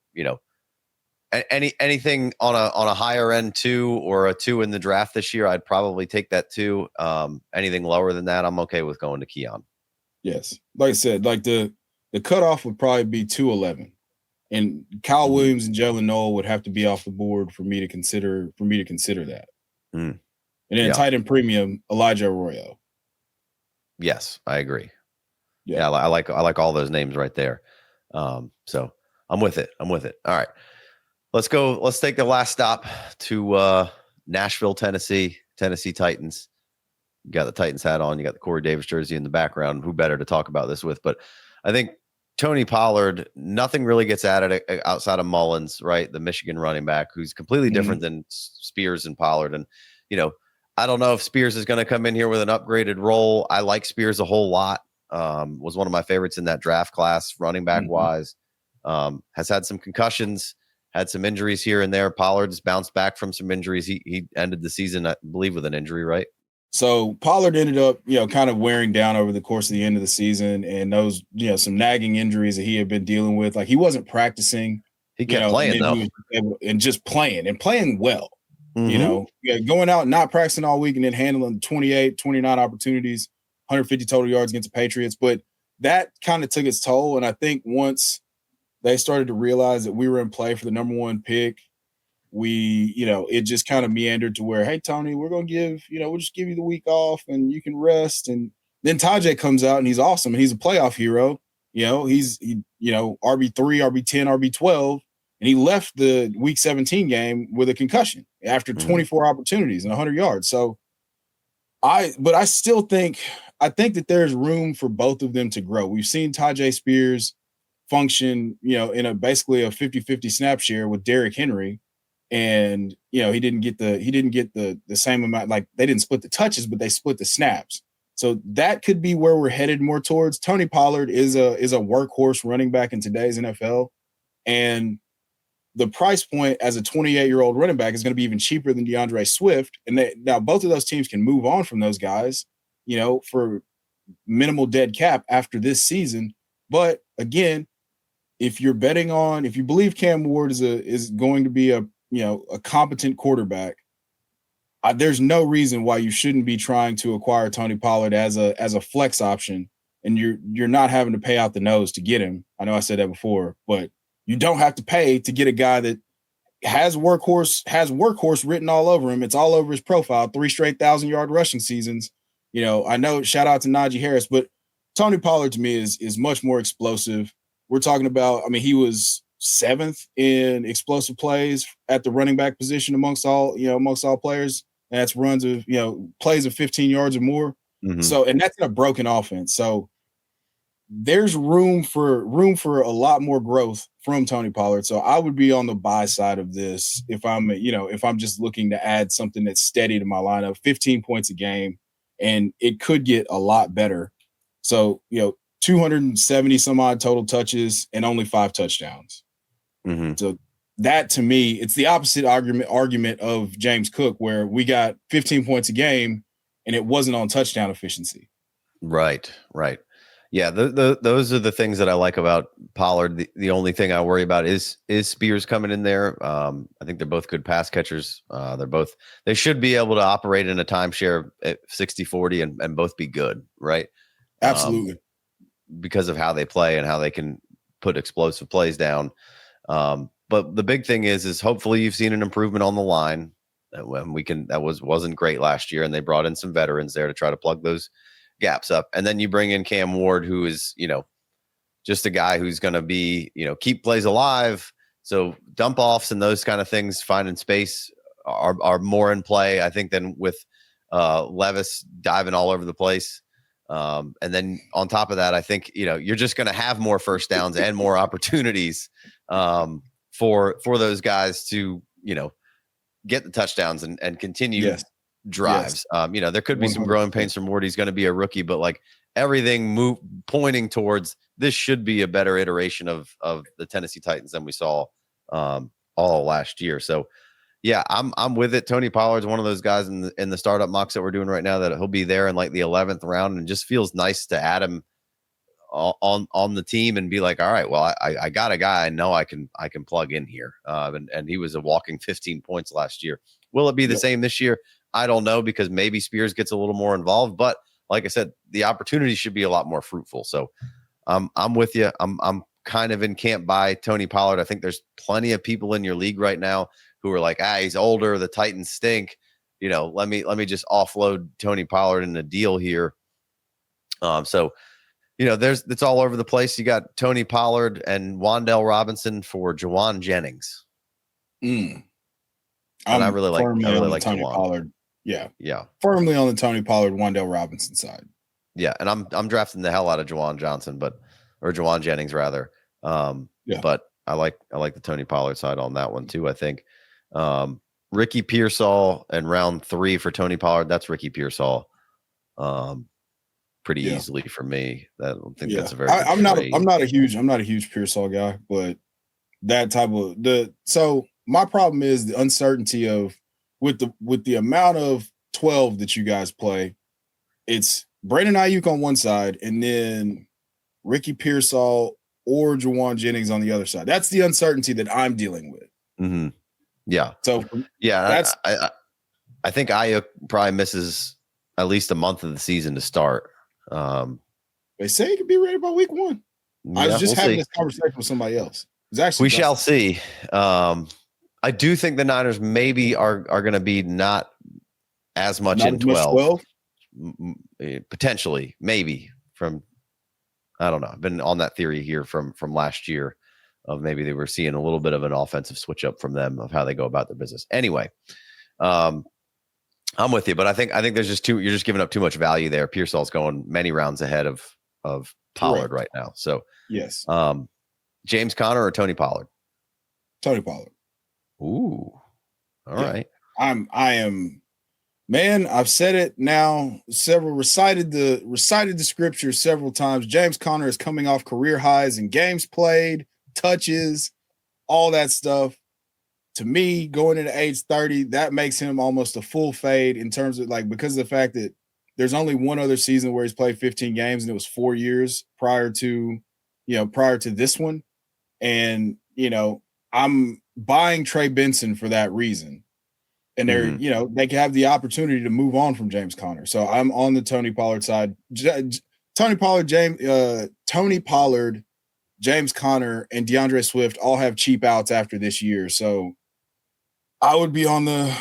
anything on a higher end 2 or a 2 in the draft this year, I'd probably take that 2. Anything lower than that, I'm okay with going to Keon. Yes, like I said, like the cutoff would probably be 211, and Kyle Williams and Jalen Noel would have to be off the board for me to consider that. And then tight end premium, Elijah Arroyo. Yes, I agree. Yeah, I like all those names right there. So I'm with it. All right, let's go. Let's take the last stop to Nashville, Tennessee Titans. You got the Titans hat on. You got the Corey Davis jersey in the background. Who better to talk about this with? But I think Tony Pollard, nothing really gets added outside of Mullins, right? The Michigan running back, who's completely different than Spears and Pollard. And, I don't know if Spears is going to come in here with an upgraded role. I like Spears a whole lot. Was one of my favorites in that draft class, running back wise. Has had some concussions, had some injuries here and there. Pollard's bounced back from some injuries. He ended the season, I believe, with an injury, right? So Pollard ended up, kind of wearing down over the course of the end of the season, and those, some nagging injuries that he had been dealing with. Like, he wasn't practicing. He kept playing though, and just playing well. Going out and not practicing all week and then handling 28, 29 opportunities 150 total yards against the Patriots, but that kind of took its toll. And I think once they started to realize that we were in play for the number 1 pick, it just kind of meandered to where, hey, Tony, we're going to we'll just give you the week off and you can rest. And then Tajay comes out and he's awesome. And he's a playoff hero. He's RB3, RB10, RB12. And he left the week 17 game with a concussion after 24 opportunities and 100 yards. So I still think that there's room for both of them to grow. We've seen Tajay Spears function, in basically a 50-50 snap share with Derrick Henry. And, he didn't get the same amount, like they didn't split the touches, but they split the snaps. So that could be where we're headed more towards. Tony Pollard is a workhorse running back in today's NFL. And the price point as a 28-year-old running back is going to be even cheaper than DeAndre Swift. And now both of those teams can move on from those guys, for minimal dead cap after this season. But again, if you believe Cam Ward is going to be a competent quarterback, there's no reason why you shouldn't be trying to acquire Tony Pollard as a flex option, and you're not having to pay out the nose to get him. I know I said that before, but you don't have to pay to get a guy that has workhorse written all over him. It's all over his profile. 3 straight 1,000-yard rushing seasons. I know, shout out to Najee Harris, but Tony Pollard to me is much more explosive. We're talking about, he was 7th in explosive plays at the running back position amongst all players. And that's runs of, plays of 15 yards or more. Mm-hmm. So, and that's in a broken offense. So there's room for a lot more growth from Tony Pollard. So I would be on the buy side of this if I'm just looking to add something that's steady to my lineup, 15 points a game, and it could get a lot better. So, 270 some odd total touches and only 5 touchdowns. Mm-hmm. So that, to me, it's the opposite argument of James Cook, where we got 15 points a game and it wasn't on touchdown efficiency. Right. Yeah, those are the things that I like about Pollard. The only thing I worry about is Spears coming in there. I think they're both good pass catchers. They should be able to operate in a timeshare at 60-40 and both be good, right? Absolutely. Because of how they play and how they can put explosive plays down. But the big thing is hopefully you've seen an improvement on the line. That wasn't great last year, and they brought in some veterans there to try to plug those gaps up. And then you bring in Cam Ward, who is, just a guy who's going to be, keep plays alive. So dump offs and those kind of things, finding space are more in play, I think, than with Levis diving all over the place. And then on top of that, I think, you're just going to have more first downs and more opportunities for those guys to, get the touchdowns and continue drives. Yes. There could be 100%. Some growing pains from Ward. He's going to be a rookie, but like everything pointing towards this should be a better iteration of the Tennessee Titans than we saw all last year. So yeah, I'm with it. Tony Pollard's one of those guys in the startup mocks that we're doing right now that he'll be there in like the 11th round, and just feels nice to add him on the team and be like, all right, well, I got a guy I know I can plug in here. And he was a walking 15 points last year. Will it be the same this year? I don't know, because maybe Spears gets a little more involved, but like I said, the opportunity should be a lot more fruitful. So I'm with you. I'm kind of in camp by Tony Pollard. I think there's plenty of people in your league right now who are like, he's older, the Titans stink. Let me just offload Tony Pollard in a deal here. So it's all over the place. You got Tony Pollard and Wan'Dale Robinson for Juwan Jennings. And I really like Tony Juwan. Pollard. Yeah. Firmly on the Tony Pollard, Wan'Dale Robinson side. Yeah, and I'm drafting the hell out of Juwan Jennings rather. But I like the Tony Pollard side on that one too, I think. Ricky Pearsall in round 3 for Tony Pollard. That's Ricky Pearsall. Pretty easily for me. I don't think that's a very I'm not a huge Pearsall guy, but that type of so my problem is the uncertainty of with the amount of 12 that you guys play. It's Brandon Ayuk on one side and then Ricky Pearsall or Juwan Jennings on the other side. That's the uncertainty that I'm dealing with. Mm-hmm. Yeah. So that's I think Ayuk probably misses at least a month of the season to start. They say he could be ready by week 1. I was just having this conversation with somebody else. We shall see. I do think the Niners maybe are going to be not as much in 12. Potentially, maybe from, I don't know. I've been on that theory here from last year of maybe they were seeing a little bit of an offensive switch up from them of how they go about their business. Anyway, I'm with you, but I think there's just you're just giving up too much value there. Pearsall's going many rounds ahead of Pollard right now. So yes. James Conner or Tony Pollard? Tony Pollard. Ooh. All right. I am, man, I've said it now recited the scripture several times. James Conner is coming off career highs in games played, touches, all that stuff. To me, going into age 30, that makes him almost a full fade in terms of because of the fact that there's only one other season where he's played 15 games, and it was 4 years prior to this one. And, I'm buying Trey Benson for that reaon. And they're, they can have the opportunity to move on from James Conner. So I'm on the Tony Pollard side. Tony Pollard, James Conner, and DeAndre Swift all have cheap outs after this year. So I'd be on the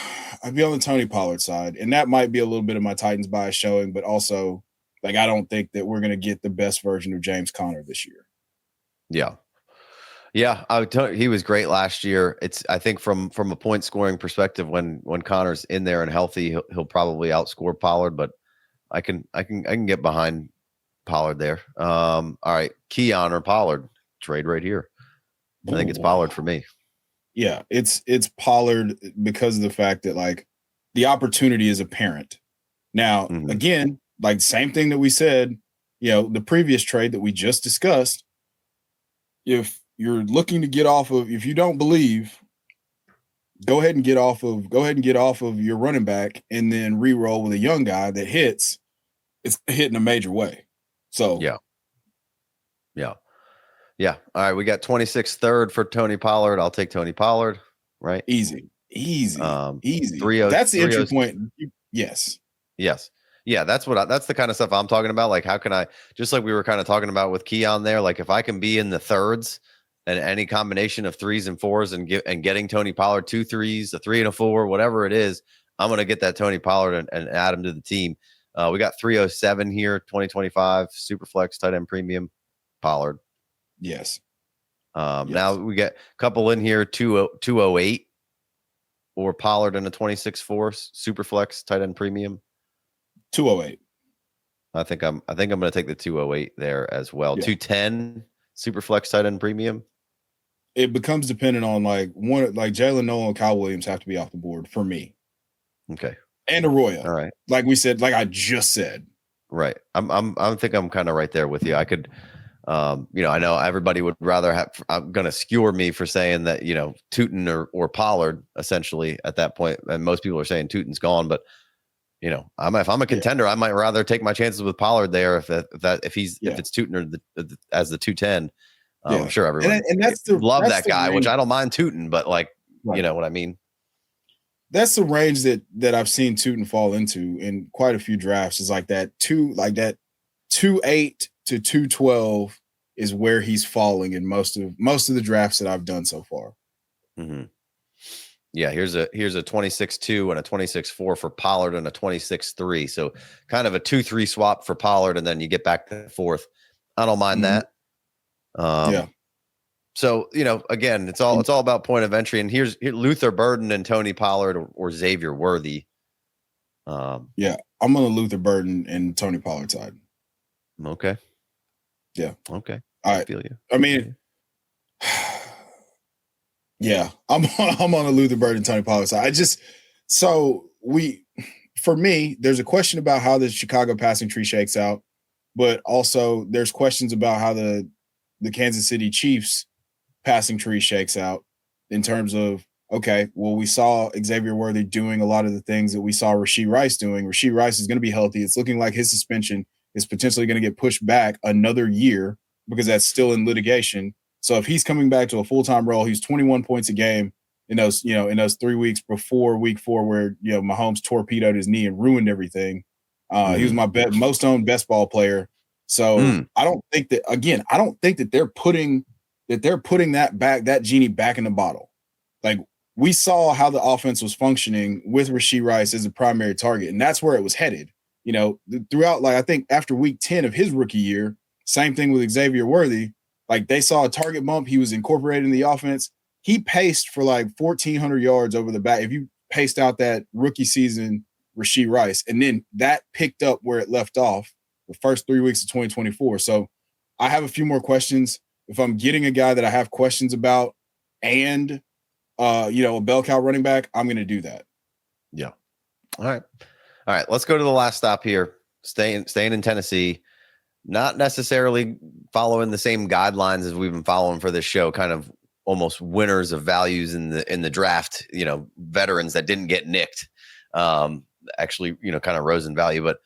Tony Pollard side. And that might be a little bit of my Titans bias showing, but also I don't think that we're going to get the best version of James Conner this year. Yeah. Yeah, he was great last year. I think from a point scoring perspective, when Connor's in there and healthy, he'll probably outscore Pollard. But I can get behind Pollard there. All right, Keon or Pollard, trade right here. I think it's Pollard for me. Yeah, it's Pollard because of the fact that the opportunity is apparent. Now, again, same thing that we said, the previous trade that we just discussed. If you're looking to get off of, if you don't believe, go ahead and get off of your running back and then re-roll with a young guy that hits. It's hitting a major way. So yeah. All right, we got 26th third for Tony Pollard. I'll take Tony Pollard. Right, easy. 3-0. That's the entry point. Yes. Yeah, that's the kind of stuff I'm talking about. How can I, just like we were kind of talking about with Keon there, if I can be in the thirds and any combination of 3s and 4s and getting Tony Pollard 2 3s, a 3 and a 4, whatever it is, I'm going to get that Tony Pollard and add him to the team. We got 307 here, 2025 Superflex tight end premium Pollard. Yes. Now we get a couple in here, 208 or Pollard and a 26-4 Superflex tight end premium. 208. I think I'm going to take the 208 there as well. 210 Superflex tight end premium. It becomes dependent on Jalen Noel and Kyle Williams have to be off the board for me. Okay. And Arroyo. All right. Like we said, I just said. Right. I think I'm kind of right there with you. I could, I know everybody would rather have. I'm going to skewer me for saying that Tootin or Pollard essentially at that point, and most people are saying Tootin's gone, but. If I'm a contender, I might rather take my chances with Pollard there if it's Tootin or as the 210. I'm sure everyone and that's love that's that guy, range. which I don't mind Tootin, but you know what I mean. That's the range that I've seen Tootin fall into in quite a few drafts. Is that 2.8 to 212 is where he's falling in most of the drafts that I've done so far. Mm-hmm. Yeah, here's a 26-2 and a 26-4 for Pollard and a 26-3. So kind of a 2-3 swap for Pollard, and then you get back to fourth. I don't mind that. So again, it's all about point of entry. And here Luther Burden and Tony Pollard or Xavier Worthy. I'm on the Luther Burden and Tony Pollard side. Okay. Yeah. Okay. I feel you. I mean. Yeah, I'm on a Luther Burden, Tony Pollard side. For me, there's a question about how the Chicago passing tree shakes out, but also there's questions about how the Kansas City Chiefs passing tree shakes out in terms of, okay, well, we saw Xavier Worthy doing a lot of the things that we saw Rashee Rice doing. Rashee Rice is going to be healthy. It's looking like his suspension is potentially going to get pushed back another year because that's still in litigation. So if he's coming back to a full-time role, he's 21 points a game in those 3 weeks before week 4 where, Mahomes torpedoed his knee and ruined everything. He was my most owned best ball player. So I don't think that they're putting that genie back in the bottle. Like, we saw how the offense was functioning with Rashee Rice as a primary target, and that's where it was headed. Throughout, like, I think after week 10 of his rookie year, same thing with Xavier Worthy. Like, they saw a target bump. He was incorporated in the offense. He paced for like 1,400 yards over the back. If you paced out that rookie season, Rashee Rice, and then that picked up where it left off the first 3 weeks of 2024. So I have a few more questions. If I'm getting a guy that I have questions about and a bell cow running back, I'm going to do that. Yeah. All right. Let's go to the last stop here. Staying in Tennessee, not necessarily following the same guidelines as we've been following for this show, kind of almost winners of values in the draft, veterans that didn't get nicked, actually, kind of rose in value. But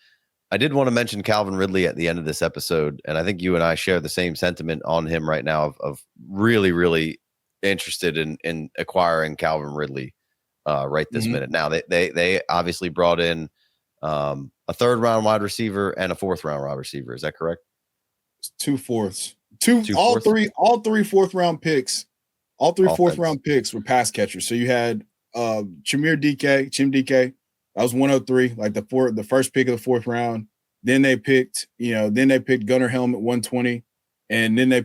I did want to mention Calvin Ridley at the end of this episode. And I think you and I share the same sentiment on him right now of really, really interested in acquiring Calvin Ridley right this minute. Now they obviously brought in a third round wide receiver and a fourth round wide receiver. Is that correct? It's 2 fourths. All three fourth round picks. All three fourth round picks were pass catchers. So you had Chim DK. That was 103, like the first pick of the fourth round. Then they picked Gunnar Helm at 120. And then they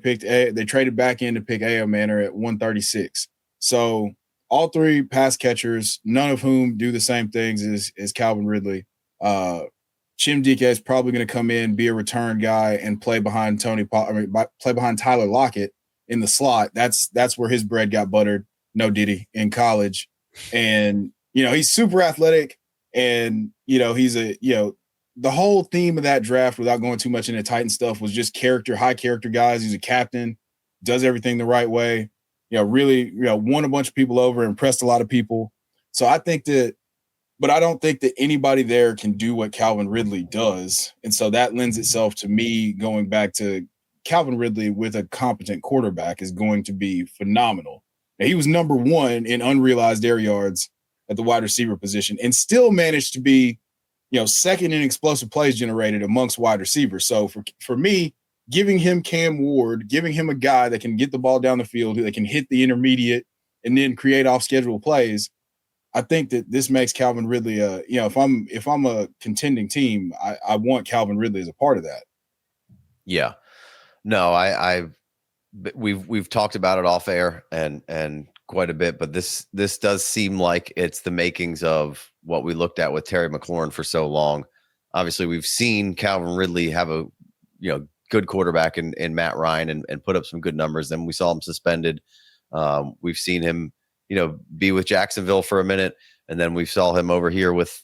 traded back in to pick A.O. Manor at 136. So all three pass catchers, none of whom do the same things as Calvin Ridley. Chim DK is probably going to come in, be a return guy, and play behind play behind Tyler Lockett in the slot. That's where his bread got buttered. No Diddy in college. And, he's super athletic, and, he's the whole theme of that draft, without going too much into Titan stuff, was just high character guys. He's a captain, does everything the right way, really, won a bunch of people over, impressed a lot of people. So I think but I don't think that anybody there can do what Calvin Ridley does. And so that lends itself to me going back to Calvin Ridley with a competent quarterback is going to be phenomenal. Now, he was number 1 in unrealized air yards at the wide receiver position and still managed to be, second in explosive plays generated amongst wide receivers. So for me, giving him Cam Ward, giving him a guy that can get the ball down the field, that can hit the intermediate and then create off schedule plays, I think that this makes Calvin Ridley, if I'm a contending team, I want Calvin Ridley as a part of that. Yeah, no, we've talked about it off air and quite a bit, but this does seem like it's the makings of what we looked at with Terry McLaurin for so long. Obviously, we've seen Calvin Ridley have a good quarterback in Matt Ryan and put up some good numbers. Then we saw him suspended. We've seen him be with Jacksonville for a minute, and then we saw him over here with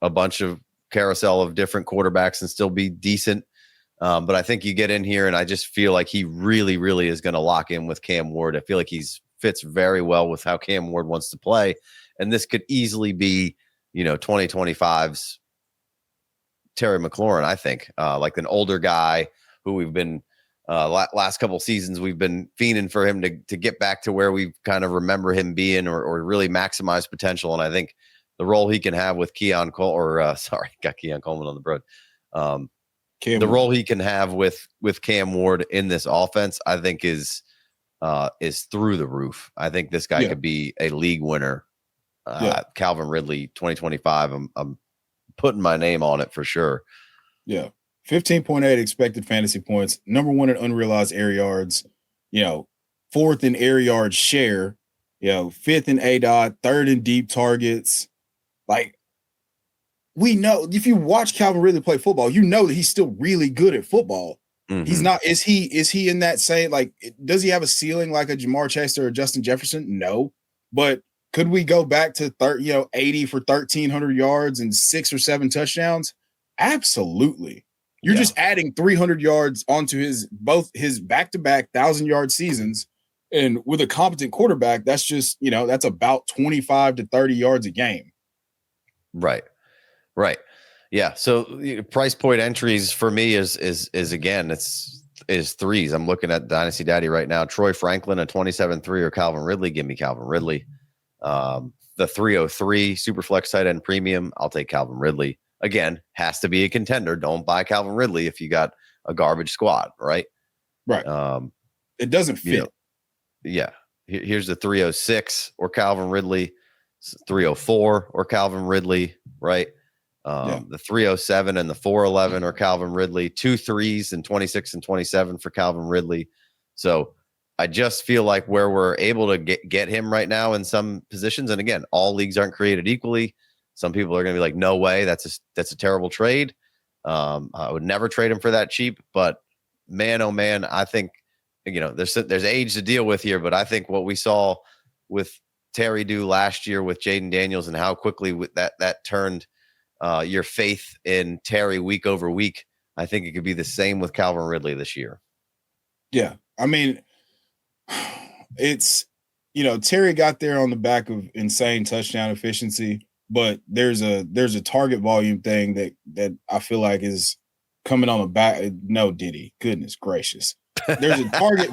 a bunch of carousel of different quarterbacks and still be decent. But I think you get in here, and I just feel like he really, really is going to lock in with Cam Ward. I feel like fits very well with how Cam Ward wants to play, and this could easily be 2025's Terry McLaurin. I think like an older guy who we've been last couple seasons we've been fiending for him to get back to where we kind of remember him being or really maximize potential. And I think the role he can have with Keon Coleman, got Keon Coleman on the road. The role he can have with Cam Ward in this offense, I think is through the roof. I think this guy could be a league winner. Calvin Ridley, 2025. I'm putting my name on it for sure. Yeah. 15.8 expected fantasy points, number 1 in unrealized air yards, 4th in air yard share, 5th in ADOT, 3rd in deep targets. Like, we know if you watch Calvin Ridley play football, that he's still really good at football. Mm-hmm. He's not, is he in that same, like, does he have a ceiling like a Jamar Chase or a Justin Jefferson? No. But could we go back to 80 for 1,300 yards and 6 or 7 touchdowns? Absolutely. You're just adding 300 yards onto both his back-to-back 1,000-yard seasons. And with a competent quarterback, that's just, that's about 25 to 30 yards a game. Right. Yeah. So price point entries for me is again, is threes. I'm looking at Dynasty Daddy right now. Troy Franklin, a 27-3 or Calvin Ridley. Give me Calvin Ridley. The 303 Superflex tight end premium. I'll take Calvin Ridley. again, has to be a contender. Don't buy Calvin Ridley if you got a garbage squad, right? Right. It doesn't fit. Yeah. Here's the 306 or Calvin Ridley, 304 or Calvin Ridley, right? The 307 and the 411 or Calvin Ridley, 2 3s and 26 and 27 for Calvin Ridley. So I just feel like where we're able to get him right now in some positions, and again, all leagues aren't created equally. Some people are going to be like, no way, that's a terrible trade. I would never trade him for that cheap, but man, oh man, I think, there's age to deal with here, but I think what we saw with Terry do last year with Jaden Daniels and how quickly that turned your faith in Terry week over week, I think it could be the same with Calvin Ridley this year. Yeah. I mean, it's, Terry got there on the back of insane touchdown efficiency, but there's a target volume thing that I feel like is coming on the back. No, Diddy, goodness gracious. There's a target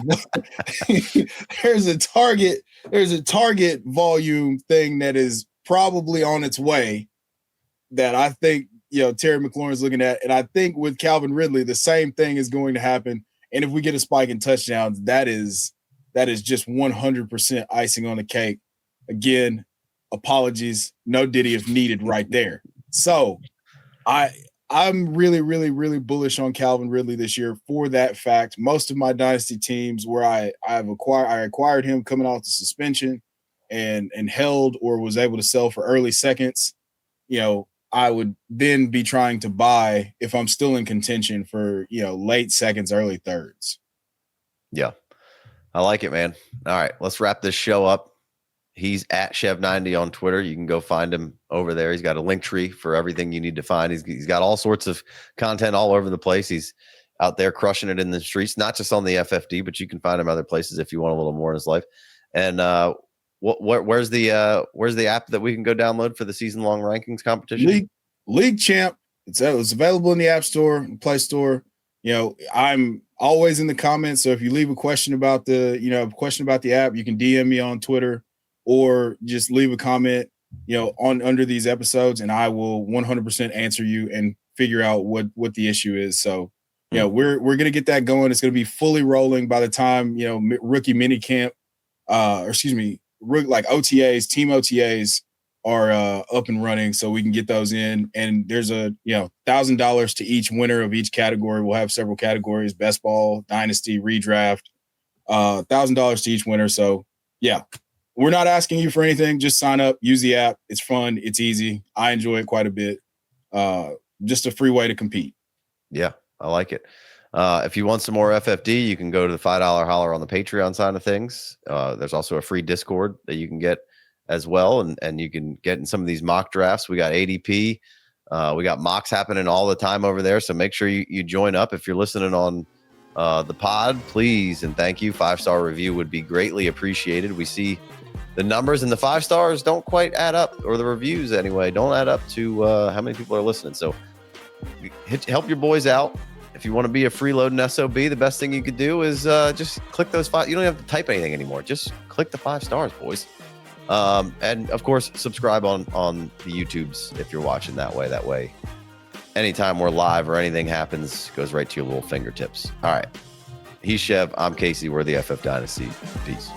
there's a target volume thing that is probably on its way that I think, Terry McLaurin's looking at. And I think with Calvin Ridley, the same thing is going to happen. And if we get a spike in touchdowns, that is just 100% icing on the cake. Again, apologies, no Diddy if needed right there. So I'm really, really, really bullish on Calvin Ridley this year for that fact. Most of my dynasty teams where I acquired him coming off the suspension and held or was able to sell for early seconds, I would then be trying to buy if I'm still in contention for, late seconds, early thirds. Yeah. I like it, man. All right, let's wrap this show up. He's at Chev90 on Twitter. You can go find him over there. He's got a link tree for everything you need to find. He's got all sorts of content all over the place. He's out there crushing it in the streets, not just on the FFD, but you can find him other places if you want a little more in his life. And where's the app that we can go download for the season-long rankings competition? League Champ. It's available in the App Store, Play Store. I'm always in the comments. So if you leave a question about the app, you can DM me on Twitter or just leave a comment, under these episodes, and I will 100% answer you and figure out what the issue is. So, we're going to get that going. It's going to be fully rolling by the time, rookie mini camp, like OTAs, team OTAs are up and running, so we can get those in. And there's $1,000 to each winner of each category. We'll have several categories: best ball, dynasty, redraft, $1,000 to each winner. So yeah, we're not asking you for anything. Just sign up, use the app. It's fun. It's easy. I enjoy it quite a bit. Just a free way to compete. Yeah, I like it. If you want some more FFD, you can go to the $5 holler on the Patreon side of things. There's also a free Discord that you can get as well. And you can get in some of these mock drafts. We got ADP. We got mocks happening all the time over there. So make sure you join up. If you're listening on the pod, please and thank you. 5-star review would be greatly appreciated. We see the numbers and the 5 stars don't quite add up, or the reviews anyway, don't add up to how many people are listening. So help your boys out. If you want to be a freeloading SOB, the best thing you could do is just click those 5. You don't have to type anything anymore. Just click the 5 stars, boys. And of course, subscribe on the YouTubes if you're watching that way. That way, anytime we're live or anything happens, goes right to your little fingertips. All right. He's Chev. I'm Casey. We're the FF Dynasty. Peace.